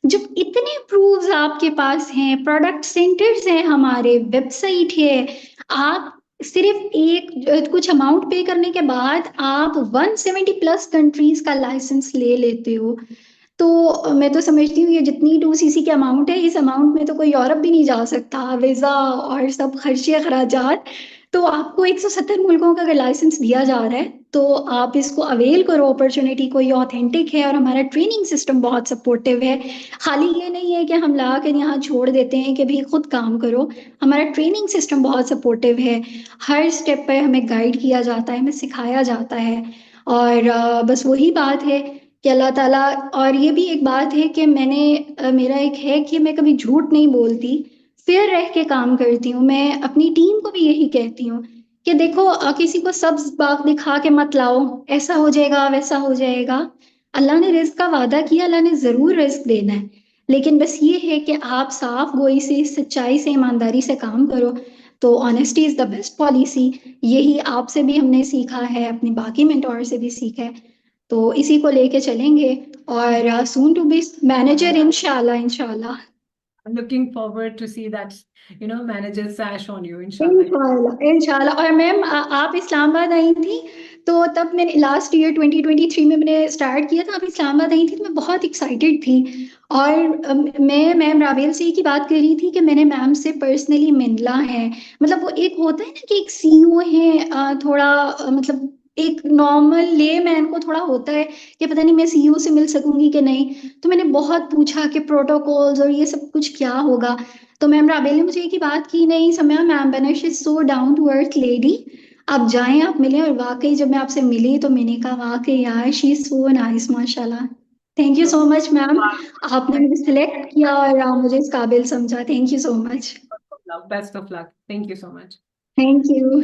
जब इतने प्रूफ्स आपके पास हैं, प्रोडक्ट सेंटर्स हैं, हमारे वेबसाइट है, आप सिर्फ एक कुछ अमाउंट पे करने के बाद आप 170 प्लस कंट्रीज का लाइसेंस ले लेते हो। तो मैं तो समझती हूँ ये जितनी 2cc की अमाउंट है, इस अमाउंट में तो कोई यूरोप भी नहीं जा सकता, वीज़ा और सब खर्चे अखराजात। तो आपको 170 मुल्कों का अगर लाइसेंस दिया जा रहा है तो आप इसको अवेल करो अपॉर्चुनिटी को। ये ऑथेंटिक है और हमारा ट्रेनिंग सिस्टम बहुत सपोर्टिव है। खाली ये नहीं है कि हम ला कर यहाँ छोड़ देते हैं कि भाई खुद काम करो, हमारा ट्रेनिंग सिस्टम बहुत सपोर्टिव है। हर स्टेप पर हमें गाइड किया जाता है, हमें सिखाया जाता है। और बस वही बात है कि अल्लाह ताला। और ये भी एक बात है कि मैंने मेरा एक है कि मैं कभी झूठ नहीं बोलती, फेयर रह के काम करती हूँ। मैं अपनी टीम को भी यही कहती हूँ कि देखो किसी को सब्ज बाग दिखा के मत लाओ, ऐसा हो जाएगा वैसा हो जाएगा। अल्लाह ने रिस्क का वादा किया, अल्लाह ने जरूर रिस्क देना है, लेकिन बस ये है कि आप साफ गोई से, सच्चाई से, ईमानदारी से काम करो। तो honesty is the best policy. यही आपसे भी हमने सीखा है, अपने बाकी मेंटोर से भी सीखा है, तो इसी को लेके चलेंगे। और सून टू बी मैनेजर, इंशाल्लाह इंशाल्लाह। I'm looking forward to see that, manager sash on you, inshallah. इंशाल्लाह इंशाल्लाह। और मैम आप इस्लामाबाद आई थी, तो तब मैंने लास्ट ईयर 2023 में मैंने स्टार्ट किया था, आप इस्लामाबाद आई थी तो मैं बहुत एक्साइटेड थी। और मैं मैम राबेल से की बात कर रही थी कि मैंने मैम से पर्सनली मिलना है। मतलब वो एक होता है ना कि एक सीईओ है, थोड़ा मतलब एक नॉर्मल ले मैन को थोड़ा होता है कि पता नहीं मैं सीईओ से मिल सकूंगी कि नहीं। तो मैंने बहुत पूछा कि प्रोटोकॉल्स और ये सब कुछ क्या होगा। तो मैम राबेल ने मुझे एक ही बात की, नहीं समय ma'am Benish is so down to earth lady, आप जाएं आप मिलें। और वाकई जब मैं आपसे मिली तो मैंने कहा वाकई यार शी इज सो नाइस, माशाल्लाह। Thank you So, so much ma'am, आपने मुझे सिलेक्ट किया और मुझे इस काबिल समझा। Thank you so much. best of luck. Thank you so much. Thank you.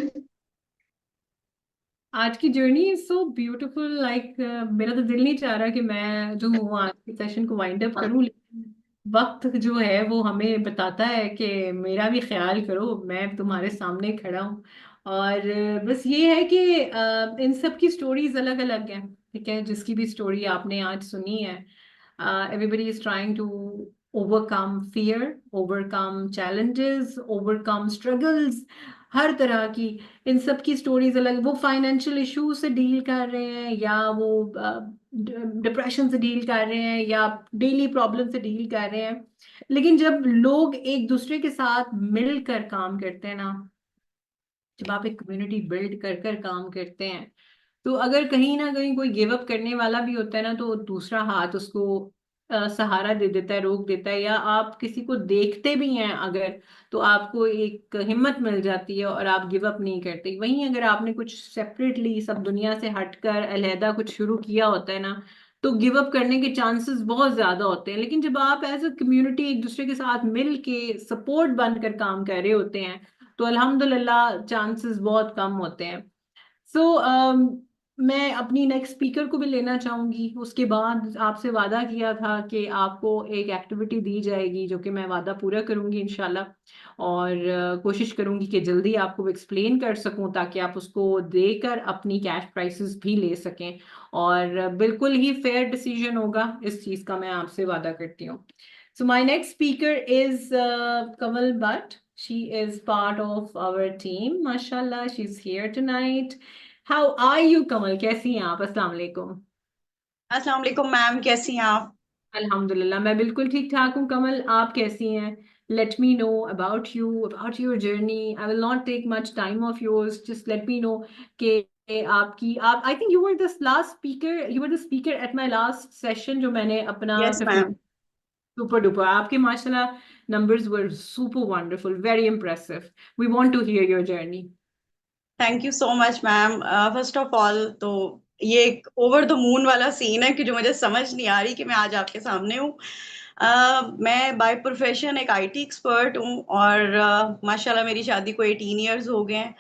आज की journey is so beautiful, like मेरा तो दिल नहीं चाह रहा कि मैं जो हूँ आज के सेशन को वाइंड अप करूँ, लेकिन वक्त जो है वो हमें बताता है कि मेरा भी ख्याल करो, मैं तुम्हारे सामने खड़ा हूँ। और बस ये है कि इन सब की स्टोरीज अलग अलग हैं, ठीक है, जिसकी भी स्टोरी आपने आज सुनी है, everybody is trying to overcome fear, overcome challenges, overcome struggles, हर तरह की इन सब की स्टोरीज अलग। वो फाइनेंशियल इश्यूज से डील कर रहे हैं, या वो डिप्रेशन से डील कर रहे हैं, या डेली प्रॉब्लम से डील कर रहे हैं। लेकिन जब लोग एक दूसरे के साथ मिलकर काम करते हैं ना, जब आप एक कम्युनिटी बिल्ड कर कर काम करते हैं, तो अगर कहीं ना कहीं कोई गिव अप करने वाला भी होता है ना, तो दूसरा हाथ उसको सहारा दे देता है, रोक देता है। या आप किसी को देखते भी हैं अगर, तो आपको एक हिम्मत मिल जाती है और आप गिव अप नहीं करते। वहीं अगर आपने कुछ सेपरेटली सब दुनिया से हटकर अलहदा कुछ शुरू किया होता है ना, तो गिव अप करने के चांसेस बहुत ज्यादा होते हैं। लेकिन जब आप एज अ कम्युनिटी एक दूसरे के साथ मिल के सपोर्ट बनकर काम कर रहे होते हैं, तो अल्हम्दुलिल्लाह चांसेस बहुत कम होते हैं। सो मैं अपनी नेक्स्ट स्पीकर को भी लेना चाहूंगी। उसके बाद आपसे वादा किया था कि आपको एक एक्टिविटी दी जाएगी, जो कि मैं वादा पूरा करूंगी इंशाल्लाह। और कोशिश करूंगी कि जल्दी आपको एक्सप्लेन कर सकूं, ताकि आप उसको देकर अपनी कैश प्राइसेस भी ले सकें। और बिल्कुल ही फेयर डिसीजन होगा, इस चीज़ का मैं आपसे वादा करती हूँ। So my next speaker is Kamal Bhatt. She is part of our team. Mashallah, she's here tonight. How are you, Kamal? कैसी हैं आप? अस्सलाम वालेकुम। अस्सलाम वालेकुम मैम, कैसी हैं आप? अल्हम्दुलिल्लाह, मैं बिल्कुल ठीक ठाक हूँ। कमल, आप कैसी हैं? Let me know about you, about your journey. I will not take much time of yours. Just let me know कि आप I think you were this last speaker. You were the speaker at my last session जो मैंने अपना yes 50 ma'am. super duper. आपके माशाल्लाह numbers were super wonderful, very impressive. We want to hear your journey. Thank you so much ma'am. First of all तो ये एक over the moon वाला scene है कि जो मुझे समझ नहीं आ रही कि मैं आज आपके सामने हूँ। मैं बाय प्रोफेशन एक आईटी एक्सपर्ट हूँ, और माशाल्लाह मेरी शादी को 18 इयर्स हो गए हैं,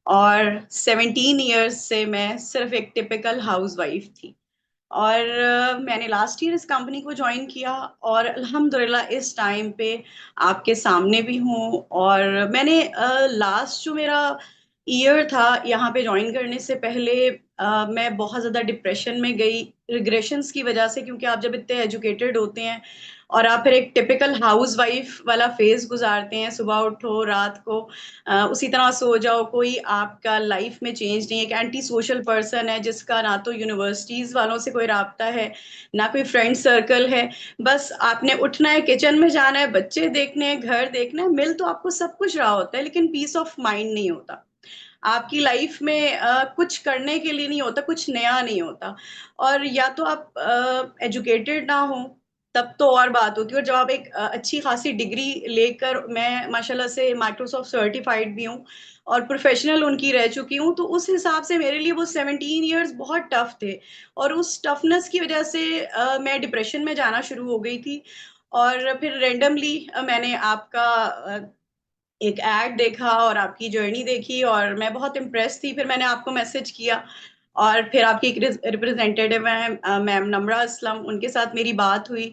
और 17 इयर्स से मैं सिर्फ एक टिपिकल हाउसवाइफ थी। और मैंने लास्ट ईयर इस कंपनी को ज्वाइन किया, और अल्हम्दुलिल्लाह इस टाइम पे आपके सामने भी हूँ। और मैंने लास्ट जो मेरा ईयर था यहाँ पे ज्वाइन करने से पहले, मैं बहुत ज़्यादा डिप्रेशन में गई रिग्रेशंस की वजह से, क्योंकि आप जब इतने एजुकेटेड होते हैं और आप फिर एक टिपिकल हाउस वाइफ वाला फेज गुजारते हैं, सुबह उठो रात को उसी तरह सो जाओ, कोई आपका लाइफ में चेंज नहीं है। एक एंटी सोशल पर्सन है जिसका ना तो यूनिवर्सिटीज वालों से कोई राब्ता है, ना कोई फ्रेंड सर्कल है। बस आपने उठना है, किचन में जाना है, बच्चे देखने हैं, घर देखना है, मिल तो आपको सब कुछ रहा होता है, लेकिन पीस ऑफ माइंड नहीं होता आपकी लाइफ में। कुछ करने के लिए नहीं होता, कुछ नया नहीं होता। और या तो आप एजुकेटेड ना हो, तब तो और बात होती है। और जब आप एक अच्छी खासी डिग्री लेकर, मैं माशाल्लाह से माइक्रोसॉफ्ट सर्टिफाइड भी हूँ और प्रोफेशनल उनकी रह चुकी हूँ, तो उस हिसाब से मेरे लिए वो 17 इयर्स बहुत टफ थे। और उस टफनेस की वजह से मैं डिप्रेशन में जाना शुरू हो गई थी। और फिर रेंडमली मैंने आपका एक ऐड देखा और आपकी जर्नी देखी और मैं बहुत इम्प्रेस थी। फिर मैंने आपको मैसेज किया और फिर आपकी एक रिप्रेजेंटेटिव है मैम नम्रा असलम, उनके साथ मेरी बात हुई।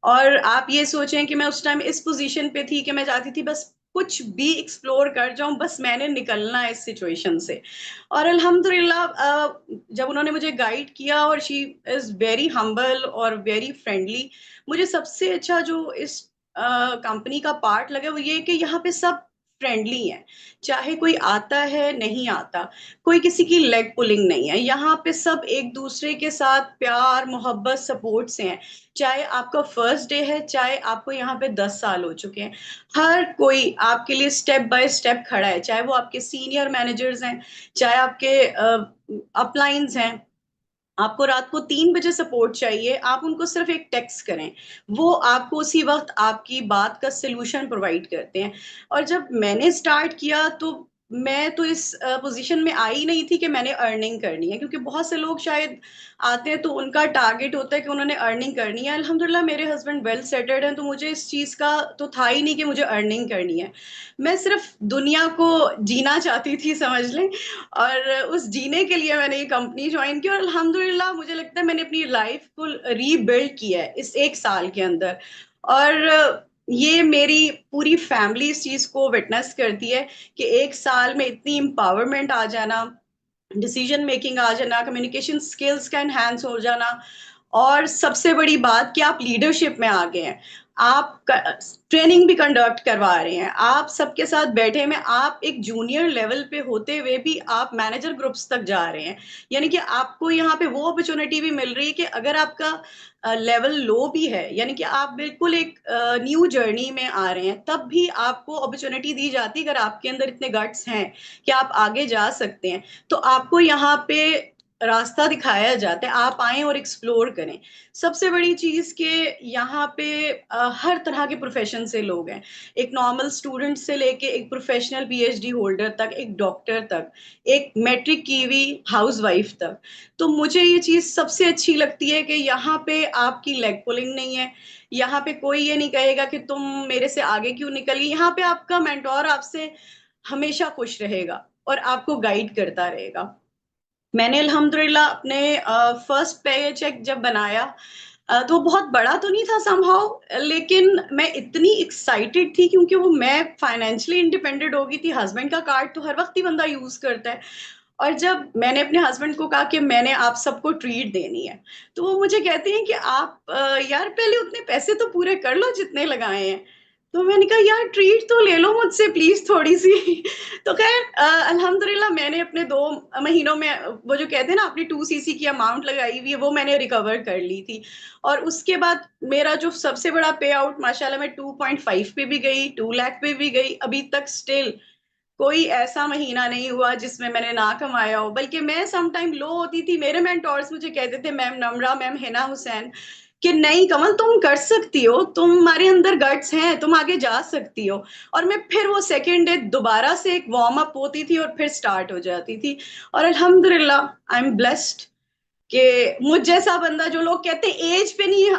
और आप ये सोचें कि मैं उस टाइम इस पोजीशन पे थी कि मैं चाहती थी बस कुछ भी एक्सप्लोर कर जाऊं, बस मैंने निकलना है इस सिचुएशन से। और अल्हम्दुलिल्लाह जब उन्होंने मुझे गाइड किया, और शी इज़ वेरी हम्बल और वेरी फ्रेंडली। मुझे सबसे अच्छा जो इस कंपनी का पार्ट लगा वो ये कि यहाँ पे सब फ्रेंडली हैं। चाहे कोई आता है नहीं आता, कोई किसी की लेग पुलिंग नहीं है। यहाँ पे सब एक दूसरे के साथ प्यार मोहब्बत सपोर्ट से हैं। चाहे आपका फर्स्ट डे है, चाहे आपको यहाँ पे 10 साल हो चुके हैं, हर कोई आपके लिए स्टेप बाय स्टेप खड़ा है। चाहे वो आपके सीनियर मैनेजर्स हैं, चाहे आपके अपलाइंस हैं। आपको रात को 3 बजे सपोर्ट चाहिए, आप उनको सिर्फ एक टेक्स्ट करें, वो आपको उसी वक्त आपकी बात का सलूशन प्रोवाइड करते हैं। और जब मैंने स्टार्ट किया तो मैं तो इस पोजीशन में आई नहीं थी कि मैंने अर्निंग करनी है, क्योंकि बहुत से लोग शायद आते हैं तो उनका टारगेट होता है कि उन्होंने अर्निंग करनी है। अल्हम्दुलिल्लाह मेरे हस्बैंड वेल सेटल्ड हैं, तो मुझे इस चीज़ का तो था ही नहीं कि मुझे अर्निंग करनी है। मैं सिर्फ दुनिया को जीना चाहती थी, समझ लें। और उस जीने के लिए मैंने ये कंपनी ज्वाइन की, और अल्हम्दुलिल्लाह मुझे लगता है मैंने अपनी लाइफ को रीबिल्ड किया है इस 1 साल के अंदर। और ये मेरी पूरी फैमिली इस चीज को विटनेस करती है कि 1 साल में इतनी एम्पावरमेंट आ जाना, डिसीजन मेकिंग आ जाना, कम्युनिकेशन स्किल्स का एनहांस हो जाना, और सबसे बड़ी बात कि आप लीडरशिप में आ गए हैं। आप ट्रेनिंग भी कंडक्ट करवा रहे हैं, आप सबके साथ बैठे में आप एक जूनियर लेवल पे होते हुए भी आप मैनेजर ग्रुप्स तक जा रहे हैं। यानी कि आपको यहाँ पे वो अपॉर्चुनिटी भी मिल रही है कि अगर आपका लेवल लो भी है, यानी कि आप बिल्कुल एक न्यू जर्नी में आ रहे हैं, तब भी आपको अपॉर्चुनिटी दी जाती है। अगर आपके अंदर इतने गट्स हैं कि आप आगे जा सकते हैं, तो आपको यहाँ पे रास्ता दिखाया जाता है, आप आए और एक्सप्लोर करें। सबसे बड़ी चीज कि यहाँ पे हर तरह के प्रोफेशन से लोग हैं, एक नॉर्मल स्टूडेंट से लेके एक प्रोफेशनल पीएचडी होल्डर तक, एक डॉक्टर तक, एक मैट्रिक की हुई हाउसवाइफ तक। तो मुझे ये चीज सबसे अच्छी लगती है कि यहाँ पे आपकी लेग पुलिंग नहीं है। यहाँ पे कोई ये नहीं कहेगा कि तुम मेरे से आगे क्यों निकली। यहाँ पे आपका मेंटोर आपसे हमेशा खुश रहेगा और आपको गाइड करता रहेगा। मैंने अल्हम्दुलिल्लाह अपने फर्स्ट पे चेक जब बनाया, तो बहुत बड़ा तो नहीं था समहाउ, लेकिन मैं इतनी एक्साइटेड थी क्योंकि वो मैं फाइनेंशियली इंडिपेंडेंट हो गई थी। हस्बैंड का कार्ड तो हर वक्त ही बंदा यूज करता है। और जब मैंने अपने हस्बैंड को कहा कि मैंने आप सबको ट्रीट देनी है, तो वो मुझे कहते हैं कि आप यार पहले उतने पैसे तो पूरे कर लो जितने लगाए हैं। तो मैंने कहा यार ट्रीट तो ले लो मुझसे प्लीज थोड़ी सी। तो खैर अल्हम्दुलिल्लाह मैंने अपने 2 महीनों में वो जो कहते हैं ना अपनी 2 सीसी की अमाउंट लगाई हुई है वो मैंने रिकवर कर ली थी। और उसके बाद मेरा जो सबसे बड़ा पे आउट माशाल्लाह मैं 2.5 पे भी गई, 2 लाख पे भी गई। अभी तक स्टिल कोई ऐसा महीना नहीं हुआ जिसमें मैंने ना कमाया हो। बल्कि मैं सम टाइम लो होती थी, मेरे मेंटोर्स मुझे कहते थे, मैम नम्रा, मैम हिना हुसैन, कि नहीं कमल तुम कर सकती हो, तुम्हारे अंदर गट्स हैं, तुम आगे जा सकती हो। और मैं फिर वो सेकेंड डे दोबारा से एक वार्म अप होती थी और फिर स्टार्ट हो जाती थी। और अल्हम्दुलिल्लाह आई एम ब्लेस्ड कि मुझ जैसा बंदा, जो लोग कहते हैं एज पे नहीं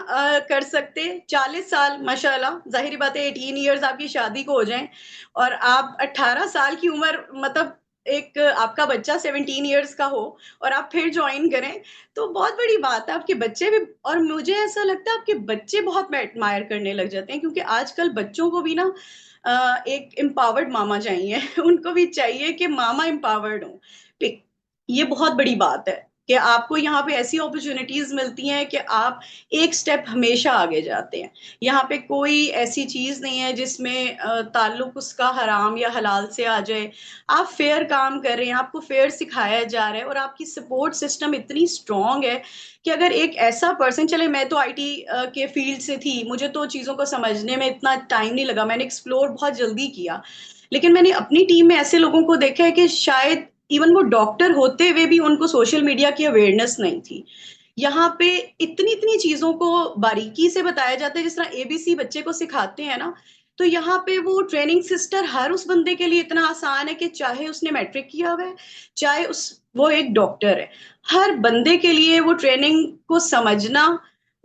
कर सकते, 40 साल माशाल्लाह, जाहिर बात है 18 इयर्स आपकी शादी को हो जाएं और आप 18 साल की उम्र, मतलब एक आपका बच्चा 17 इयर्स का हो और आप फिर ज्वाइन करें, तो बहुत बड़ी बात है। आपके बच्चे भी, और मुझे ऐसा लगता है आपके बच्चे बहुत एडमायर करने लग जाते हैं, क्योंकि आजकल बच्चों को भी ना एक एम्पावर्ड मामा चाहिए। उनको भी चाहिए कि मामा एम्पावर्ड हो। ये बहुत बड़ी बात है कि आपको यहाँ पे ऐसी अपॉर्चुनिटीज मिलती हैं कि आप एक स्टेप हमेशा आगे जाते हैं। यहाँ पे कोई ऐसी चीज नहीं है जिसमें ताल्लुक उसका हराम या हलाल से आ जाए। आप फेयर काम कर रहे हैं, आपको फेयर सिखाया जा रहा है, और आपकी सपोर्ट सिस्टम इतनी स्ट्रांग है कि अगर एक ऐसा पर्सन, चले मैं तो आईटी के फील्ड से थी, मुझे तो चीजों को समझने में इतना टाइम नहीं लगा, मैंने एक्सप्लोर बहुत जल्दी किया। लेकिन मैंने अपनी टीम में ऐसे लोगों को देखा है कि शायद इवन वो डॉक्टर होते हुए भी उनको सोशल मीडिया की अवेयरनेस नहीं थी। यहाँ पे इतनी इतनी चीजों को बारीकी से बताया जाता है, जिस तरह एबीसी बच्चे को सिखाते हैं ना, तो यहाँ पे वो ट्रेनिंग सिस्टर हर उस बंदे के लिए इतना आसान है कि चाहे उसने मैट्रिक किया हुआ है, चाहे उस वो एक डॉक्टर है, हर बंदे के लिए वो ट्रेनिंग को समझना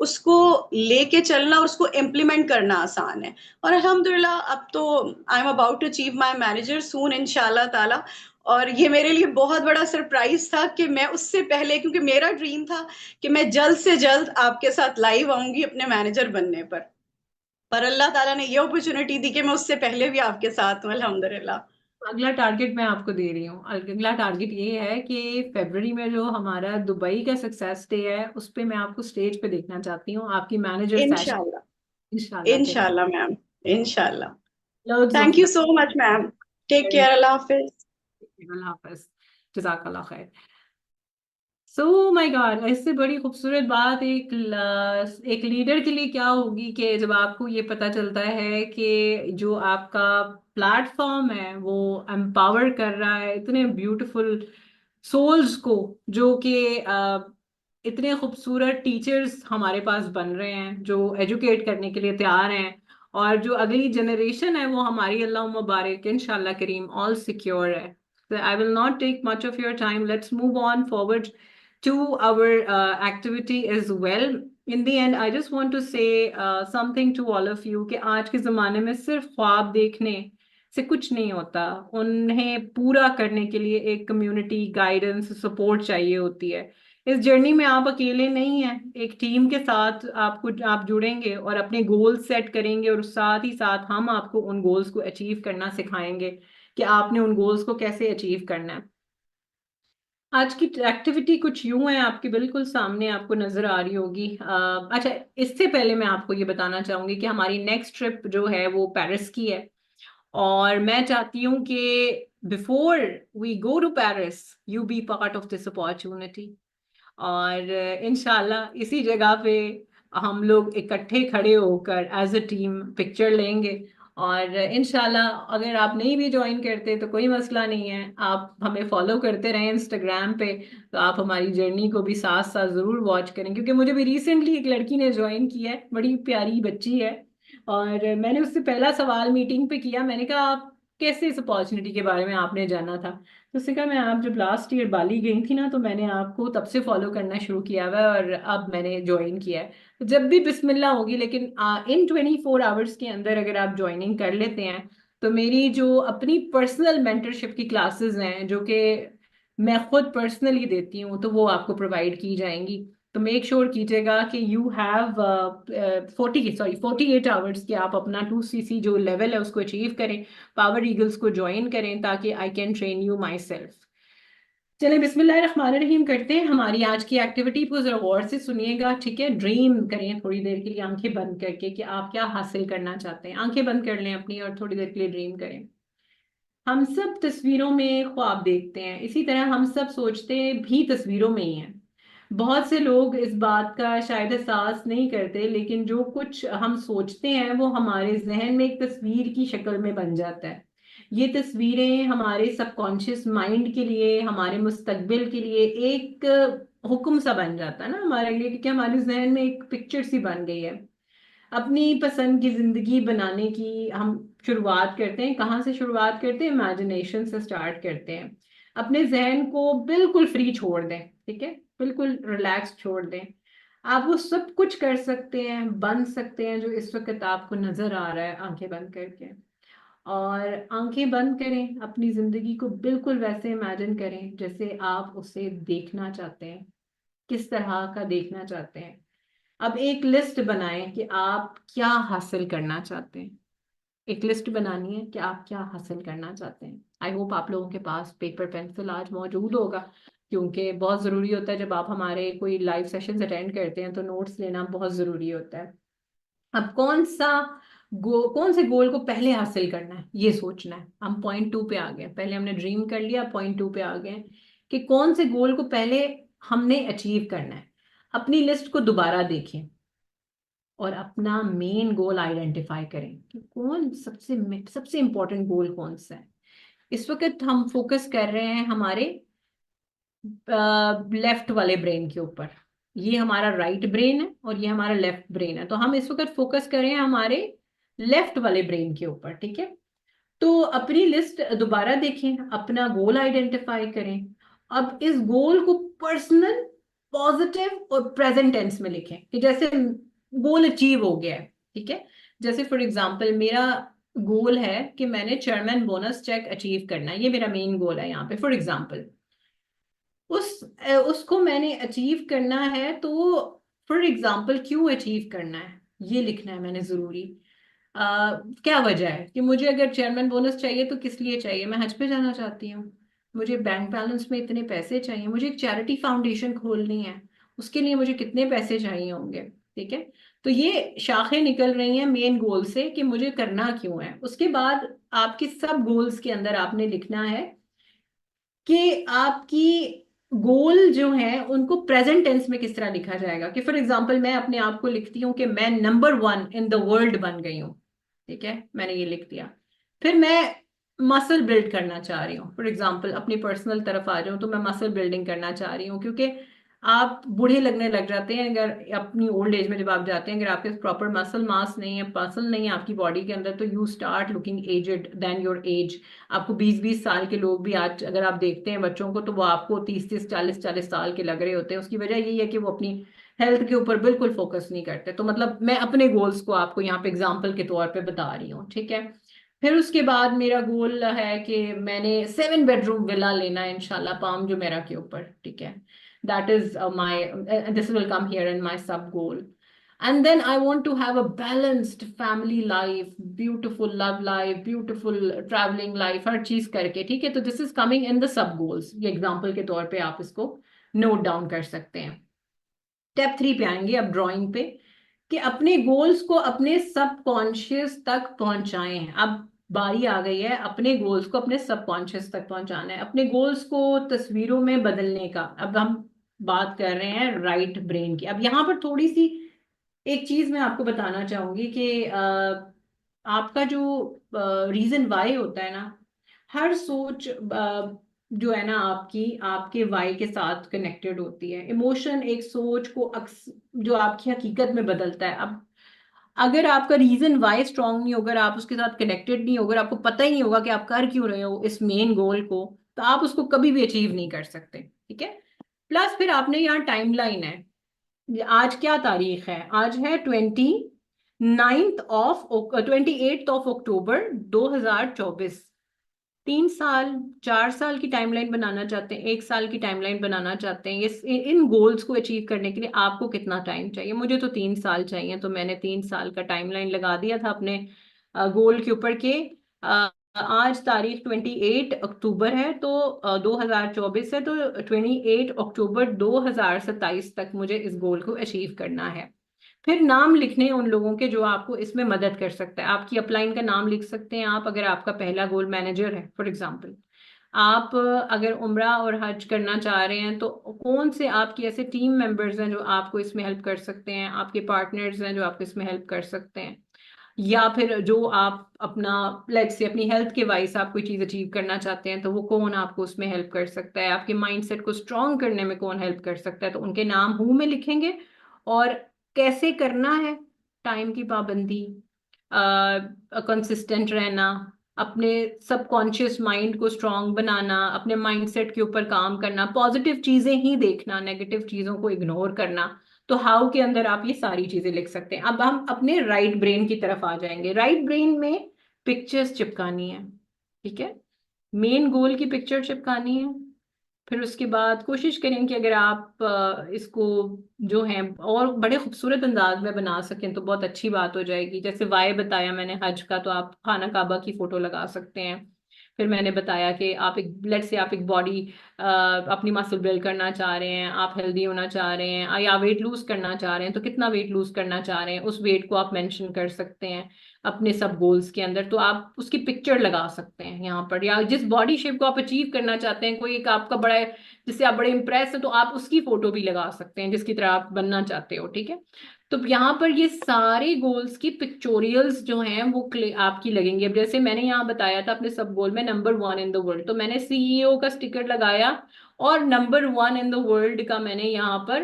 उसको लेके चलना और उसको इम्प्लीमेंट करना आसान है। और अल्हम्दुलिल्लाह अब तो I am about to achieve my manager soon इंशाल्लाह ताला। और ये मेरे लिए बहुत बड़ा सरप्राइज था कि मैं उससे पहले, क्योंकि मेरा ड्रीम था कि मैं जल्द से जल्द आपके साथ लाइव आऊंगी अपने मैनेजर बनने पर अल्लाह ताला ने ये अपॉर्चुनिटी दी कि मैं उससे पहले भी आपके साथ हूँ अल्हम्दुलिल्लाह। अगला टारगेट मैं आपको दे रही हूँ। अगला टारगेट ये है कि फरवरी में जो हमारा दुबई का सक्सेस डे है उस पे मैं आपको स्टेज पे देखना चाहती हूँ, आपकी मैनेजर सेशन। इंशाल्लाह। इंशाल्लाह करें। इंशाल्लाह मैम। इंशाल्लाह। loads of thank you love. So much ma'am. Take Very care, अल्लाह हाफिज। अल्लाह हाफिज। जज़ाकल्लाह खैर। सो माय गॉड, इससे बड़ी खूबसूरत बात एक लीडर के लिए क्या होगी कि जब आपको ये पता चलता है कि जो आपका प्लेटफॉर्म है वो एम्पावर कर रहा है इतने ब्यूटीफुल सोल्स को, जो कि इतने खूबसूरत टीचर्स हमारे पास बन रहे हैं जो एजुकेट करने के लिए तैयार हैं, और जो अगली जनरेशन है वो हमारी अल्लाह मुबारक इंशाल्लाह करीम ऑल सिक्योर है। So I will not take much of your time. Let's move on forward to our activity as well. In the end, I just want to say something to all of you कि आज के ज़माने में सिर्फ ख्वाब देखने से कुछ नहीं होता, उन्हें पूरा करने के लिए एक कम्युनिटी गाइडेंस सपोर्ट चाहिए होती है। इस जर्नी में आप अकेले नहीं हैं, एक टीम के साथ आप जुड़ेंगे और अपने गोल्स सेट करेंगे, और साथ ही साथ हम आपको उन गोल्स को अचीव करना सिखाएंगे कि आपने उन गोल्स को कैसे अचीव करना है। आज की एक्टिविटी कुछ यूं है, आपके बिल्कुल सामने आपको नजर आ रही होगी। अच्छा, इससे पहले मैं आपको ये बताना चाहूंगी कि हमारी नेक्स्ट ट्रिप जो है वो पेरिस की है, और मैं चाहती हूँ कि before we go to Paris you be part of this opportunity. और इंशाल्लाह इसी जगह पे हम लोग इकट्ठे खड़े होकर एज अ टीम पिक्चर लेंगे। और इंशाल्लाह अगर आप नहीं भी ज्वाइन करते तो कोई मसला नहीं है, आप हमें फॉलो करते रहें इंस्टाग्राम पे, तो आप हमारी जर्नी को भी साथ साथ ज़रूर वॉच करें। क्योंकि मुझे भी रिसेंटली एक लड़की ने ज्वाइन किया है, बड़ी प्यारी बच्ची है, और मैंने उससे पहला सवाल मीटिंग पे किया, मैंने कहा आप कैसे इस अपॉर्चुनिटी के बारे में आपने जाना था। तो उसने कहा मैं आप जब लास्ट ईयर बाली गई थी ना तो मैंने आपको तब से फॉलो करना शुरू किया हुआ है और अब मैंने ज्वाइन किया है। तो जब भी बिस्मिल्लाह होगी, लेकिन इन 24 आवर्स के अंदर अगर आप ज्वाइनिंग कर लेते हैं तो मेरी जो अपनी पर्सनल मेंटरशिप की क्लासेस हैं जो कि मैं खुद पर्सनली देती हूँ तो वो आपको प्रोवाइड की जाएंगी। तो मेक श्योर कीजिएगा कि यू हैव 48 आवर्स कि आप अपना 2cc जो लेवल है उसको अचीव करें, पावर ईगल्स को ज्वाइन करें, ताकि I can train you my self. चलें बिस्मिल्लाहिर्रहमानिर्रहीम करते हैं हमारी आज की एक्टिविटी को, जरा गौर से सुनिएगा, ठीक है। ड्रीम करें थोड़ी देर के लिए आंखें बंद करके कि आप क्या हासिल करना चाहते हैं। आंखें बंद कर लें अपनी और थोड़ी देर के लिए ड्रीम करें। हम सब तस्वीरों में ख्वाब देखते हैं, इसी तरह हम सब सोचते भी तस्वीरों में ही हैं। बहुत से लोग इस बात का शायद एहसास नहीं करते, लेकिन जो कुछ हम सोचते हैं वो हमारे जहन में एक तस्वीर की शक्ल में बन जाता है। ये तस्वीरें हमारे सबकॉन्शियस माइंड के लिए, हमारे मुस्तकबिल के लिए एक हुक्म सा बन जाता है ना हमारे लिए, क्योंकि हमारे जहन में एक पिक्चर सी बन गई है। अपनी पसंद की जिंदगी बनाने की हम शुरुआत करते हैं, कहाँ से शुरुआत करते हैं? इमेजिनेशन से स्टार्ट करते हैं। अपने जहन को बिल्कुल फ्री छोड़ दें, ठीक है, बिल्कुल रिलैक्स छोड़ दें। आप वो सब कुछ कर सकते हैं, बन सकते हैं जो इस वक्त आपको नजर आ रहा है, आंखें बंद करके। और आंखें बंद करें, अपनी जिंदगी को बिल्कुल वैसे इमेजिन करें जैसे आप उसे देखना चाहते हैं, किस तरह का देखना चाहते हैं। अब एक लिस्ट बनाएं कि आप क्या हासिल करना चाहते हैं। एक लिस्ट बनानी है कि आप क्या हासिल करना चाहते हैं। आई होप आप लोगों के पास पेपर पेंसिल आज मौजूद होगा, क्योंकि बहुत ज़रूरी होता है जब आप हमारे कोई लाइव सेशंस अटेंड करते हैं तो नोट्स लेना बहुत ज़रूरी होता है। अब कौन से गोल को पहले हासिल करना है ये सोचना है। हम पॉइंट 2 पे आ गए, पहले हमने ड्रीम कर लिया, पॉइंट 2 पे आ गए कि कौन से गोल को पहले हमने अचीव करना है। अपनी लिस्ट को दोबारा देखें और अपना मेन गोल आइडेंटिफाई करें कि कौन सबसे इंपॉर्टेंट गोल कौन सा है। इस वक्त हम फोकस कर रहे हैं हमारे लेफ्ट वाले ब्रेन के ऊपर। ये हमारा राइट ब्रेन है और ये हमारा लेफ्ट ब्रेन है, तो हम इस वक्त फोकस कर रहे हैं हमारे लेफ्ट वाले ब्रेन के ऊपर, ठीक है। तो अपनी लिस्ट दोबारा देखें, अपना गोल आइडेंटिफाई करें। अब इस गोल को पर्सनल पॉजिटिव और प्रेजेंट टेंस में लिखें कि जैसे गोल अचीव हो गया है, ठीक है। जैसे फॉर एग्जांपल मेरा गोल है कि मैंने चेयरमैन बोनस चेक अचीव करना है, ये मेरा मेन गोल है यहाँ पे फॉर एग्जांपल। उसको मैंने अचीव करना है, तो फॉर एग्जांपल क्यों अचीव करना है ये लिखना है मैंने जरूरी। क्या वजह है कि मुझे अगर चेयरमैन बोनस चाहिए तो किस लिए चाहिए, मैं हज पे जाना चाहती हूँ, मुझे बैंक बैलेंस में इतने पैसे चाहिए, मुझे एक चैरिटी फाउंडेशन खोलनी है, उसके लिए मुझे कितने पैसे चाहिए होंगे, ठीक है। तो ये शाखें निकल रही हैं मेन गोल से कि मुझे करना क्यों है। उसके बाद आपके सब गोल्स के अंदर आपने लिखना है कि आपकी गोल जो है उनको प्रेजेंट टेंस में किस तरह लिखा जाएगा। कि फॉर एग्जांपल मैं अपने आप को लिखती हूँ कि मैं नंबर 1 इन द वर्ल्ड बन गई हूँ, ठीक है, मैंने ये लिख दिया। फिर मैं मसल बिल्ड करना चाह रही हूँ, फॉर एग्जांपल अपनी पर्सनल तरफ आ जाऊँ तो मैं मसल बिल्डिंग करना चाह रही हूँ, क्योंकि आप बूढ़े लगने लग जाते हैं अगर अपनी ओल्ड एज में जब आप जाते हैं, अगर आपके प्रॉपर मसल मास नहीं है, मसल नहीं है आपकी बॉडी के अंदर, तो you start looking aged then your age. आपको 20-20 साल के लोग भी आज अगर आप देखते हैं बच्चों को, तो वो आपको 30-30 40-40 साल के लग रहे होते हैं। उसकी वजह यही है कि वो अपनी हेल्थ के ऊपर बिल्कुल फोकस नहीं करते। तो मतलब मैं अपने गोल्स को आपको यहाँ पे एग्जाम्पल के तौर पे बता रही हूँ, ठीक है। फिर उसके बाद मेरा गोल है कि मैंने 7 बेडरूम विला लेना है इंशाल्लाह पाम जुमेरा के ऊपर, ठीक है। That is my, this will come here in my sub goal. And then I want to have a balanced family life, beautiful love life, beautiful traveling life, हर चीज करके, ठीक है। तो this is coming in the sub goals, ये example के तौर पे आप इसको नोट डाउन कर सकते हैं। स्टेप 3 पे आएंगे अब, ड्राइंग पे, कि अपने गोल्स को अपने सबकॉन्शियस तक पहुंचाएं। अब बारी आ गई है अपने गोल्स को अपने सबकॉन्शियस तक पहुंचाना है, अपने गोल्स को तस्वीरों में बदलने का। अब हम बात कर रहे हैं राइट ब्रेन की। अब यहाँ पर थोड़ी सी एक चीज मैं आपको बताना चाहूंगी कि आपका जो रीजन वाई होता है ना, हर सोच जो है ना आपकी, आपके वाई के साथ कनेक्टेड होती है। इमोशन एक सोच को जो आपकी हकीकत में बदलता है। अब अगर आपका रीजन वाई स्ट्रांग नहीं होगा, अगर आप उसके साथ कनेक्टेड नहीं होगा, आपको पता ही नहीं होगा कि आप कर क्यों रहे हो इस मेन गोल को, तो आप उसको कभी भी अचीव नहीं कर सकते, ठीक है। प्लस फिर आपने यहाँ टाइमलाइन है। आज क्या तारीख है, आज है 28 ऑफ अक्टूबर 2024। 3 साल 4 साल की टाइमलाइन बनाना चाहते हैं, 1 साल की टाइमलाइन बनाना चाहते हैं, ये इन गोल्स को अचीव करने के लिए आपको कितना टाइम चाहिए। मुझे तो 3 साल चाहिए, तो मैंने 3 साल का टाइमलाइन लगा दिया था अपने गोल के ऊपर के। आज तारीख 28 अक्टूबर है, तो 2024 है, तो 28 अक्टूबर 2027 तक मुझे इस गोल को अचीव करना है। फिर नाम लिखने उन लोगों के जो आपको इसमें मदद कर सकता है। आपकी अपलाइन का नाम लिख सकते हैं आप, अगर आपका पहला गोल मैनेजर है फॉर एग्जांपल। आप अगर उम्रा और हज करना चाह रहे हैं, तो कौन से आपके ऐसे टीम मेंबर्स हैं जो आपको इसमें हेल्प कर सकते हैं, आपके पार्टनर्स हैं जो आपको इसमें हेल्प कर सकते हैं। या फिर जो आप अपना लेट से अपनी हेल्थ के वाइज आप कोई चीज अचीव करना चाहते हैं, तो वो कौन आपको उसमें हेल्प कर सकता है, आपके माइंडसेट को स्ट्रांग करने में कौन हेल्प कर सकता है, तो उनके नाम हूं में लिखेंगे। और कैसे करना है, टाइम की पाबंदी, कंसिस्टेंट रहना, अपने सबकॉन्शियस माइंड को स्ट्रांग बनाना, अपने माइंडसेट के ऊपर काम करना, पॉजिटिव चीजें ही देखना, नेगेटिव चीजों को इग्नोर करना। तो हाउ के अंदर आप ये सारी चीजें लिख सकते हैं। अब हम अपने राइट ब्रेन की तरफ आ जाएंगे। राइट ब्रेन में पिक्चर्स चिपकानी है, ठीक है, मेन गोल की पिक्चर चिपकानी है। फिर उसके बाद कोशिश करें कि अगर आप इसको जो है और बड़े खूबसूरत अंदाज में बना सकें तो बहुत अच्छी बात हो जाएगी। जैसे वाई बताया मैंने हज का, तो आप खाना काबा की फोटो लगा सकते हैं। फिर मैंने बताया कि आप एक लेट से आप एक बॉडी अपनी मसल बिल्ड करना चाह रहे हैं, आप हेल्दी होना चाह रहे हैं, या वेट लूज करना चाह रहे हैं, तो कितना वेट लूज करना चाह रहे हैं उस वेट को आप मेंशन कर सकते हैं अपने सब गोल्स के अंदर। तो आप उसकी पिक्चर लगा सकते हैं यहाँ पर, या जिस बॉडी शेप को आप अचीव करना चाहते हैं, कोई एक आपका बड़ा जिससे आप बड़े इंप्रेस हैं, तो आप उसकी फोटो भी लगा सकते हैं जिसकी तरह आप बनना चाहते हो, ठीक है। तो यहाँ पर ये सारे गोल्स की पिक्चोरियल्स जो हैं वो आपकी लगेंगी। अब जैसे मैंने यहाँ बताया था अपने सब गोल में नंबर 1 इन द वर्ल्ड, तो मैंने सीईओ का स्टिकर लगाया और नंबर 1 इन द वर्ल्ड का मैंने यहाँ पर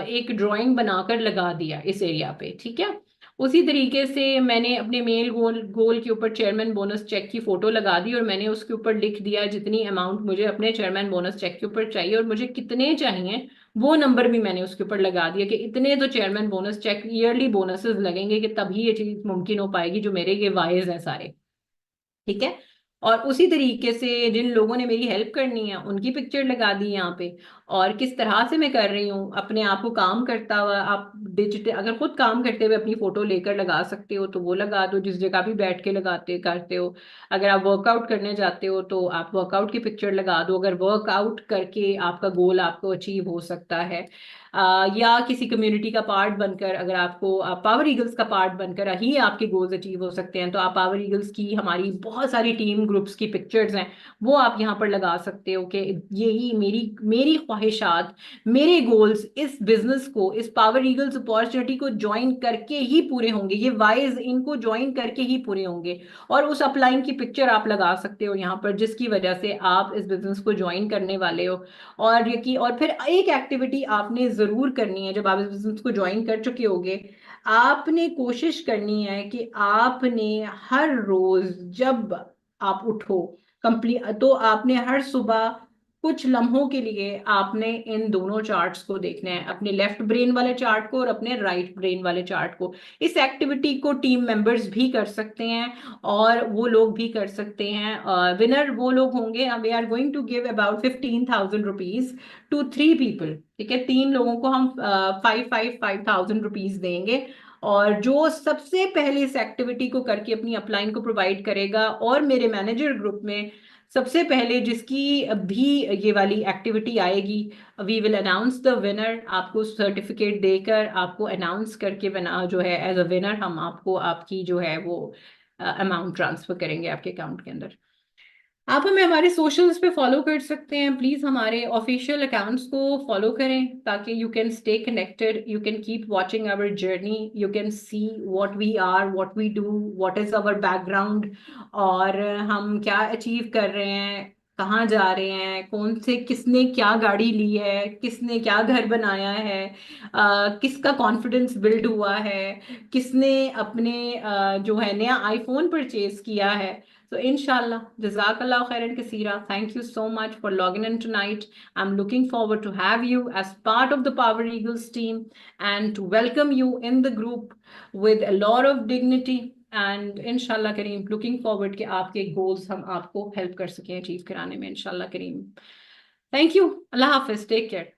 एक ड्राइंग बनाकर लगा दिया इस एरिया पे, ठीक है। उसी तरीके से मैंने अपने मेल गोल गोल के ऊपर चेयरमैन बोनस चेक की फोटो लगा दी और मैंने उसके ऊपर लिख दिया जितनी अमाउंट मुझे अपने चेयरमैन बोनस चेक के ऊपर चाहिए और मुझे कितने चाहिए, वो नंबर भी मैंने उसके ऊपर लगा दिया कि इतने तो chairman bonus cheque yearly bonuses लगेंगे कि तभी ये चीज मुमकिन हो पाएगी, जो मेरे ये वाइज हैं सारे। ठीक है। और उसी तरीके से जिन लोगों ने मेरी हेल्प करनी है उनकी पिक्चर लगा दी यहाँ पे, और किस तरह से मैं कर रही हूँ अपने आप को काम करता हुआ। आप डिजिटल अगर खुद काम करते हुए अपनी फोटो लेकर लगा सकते हो तो वो लगा दो, जिस जगह भी बैठ के लगाते करते हो। अगर आप वर्कआउट करने जाते हो तो आप वर्कआउट की पिक्चर लगा दो, अगर वर्कआउट करके आपका गोल आपको अचीव हो सकता है। या किसी कम्युनिटी का पार्ट बनकर, अगर आपको पावर ईगल्स का पार्ट बनकर ही आपके गोल्स अचीव हो सकते हैं, तो आप पावर ईगल्स की हमारी बहुत सारी टीम ग्रुप्स की पिक्चर्स हैं, वो आप यहाँ पर लगा सकते हो कि यही मेरी मेरी ख्वाहिशात, मेरे गोल्स इस बिजनेस को, इस पावर ईगल्स अपॉर्चुनिटी को ज्वाइन करके ही पूरे होंगे, ये वाइज इनको ज्वाइन करके ही पूरे होंगे। और उस अपलाइन की पिक्चर आप लगा सकते हो यहाँ पर, जिसकी वजह से आप इस बिजनेस को ज्वाइन करने वाले हो। और फिर एक एक्टिविटी आपने जरूर करनी है जब आप इस बिजनेस को ज्वाइन कर चुके होगे। आपने कोशिश करनी है कि आपने हर रोज जब आप उठो कंप्लीट, तो आपने हर सुबह कुछ लम्हों के लिए आपने इन दोनों चार्ट्स को देखना है, अपने लेफ्ट ब्रेन वाले चार्ट को और अपने राइट ब्रेन वाले चार्ट को। इस एक्टिविटी को टीम मेंबर्स भी कर सकते हैं और वो लोग भी कर सकते हैं। विनर वो लोग होंगे, we are going to give about 15,000 rupees to 3 people. ठीक है, 3 लोगों को हम 5,000 रुपीज देंगे। और जो सबसे पहले इस एक्टिविटी को करके अपनी अपलाइन को प्रोवाइड करेगा, और मेरे मैनेजर ग्रुप में सबसे पहले जिसकी भी ये वाली एक्टिविटी आएगी, we will announce the winner. आपको सर्टिफिकेट देकर आपको अनाउंस करके बना जो है एज अ विनर हम आपको आपकी जो है वो अमाउंट ट्रांसफर करेंगे आपके अकाउंट के अंदर। आप हमें हमारे सोशल्स पे फॉलो कर सकते हैं, प्लीज हमारे ऑफिशियल अकाउंट्स को फॉलो करें ताकि you can stay connected, you can keep watching our journey, you can see what we are, what we do, what is our background, और हम क्या अचीव कर रहे हैं, कहाँ जा रहे हैं, कौन से किसने क्या गाड़ी ली है, किसने क्या घर बनाया है, किसका कॉन्फिडेंस बिल्ड हुआ है, किसने अपने जो है नया आईफोन परचेज किया है। So inshallah, Jazakallah khairan kaseera. Thank you so much for logging in tonight. I'm looking forward to have you as part of the Power Eagles team and to welcome you in the group with a lot of dignity. And inshallah Kareem, looking forward कि आपके goals हम आपको help कर सकें achieve कराने में inshallah Kareem. Thank you. Allah Hafiz. Take care.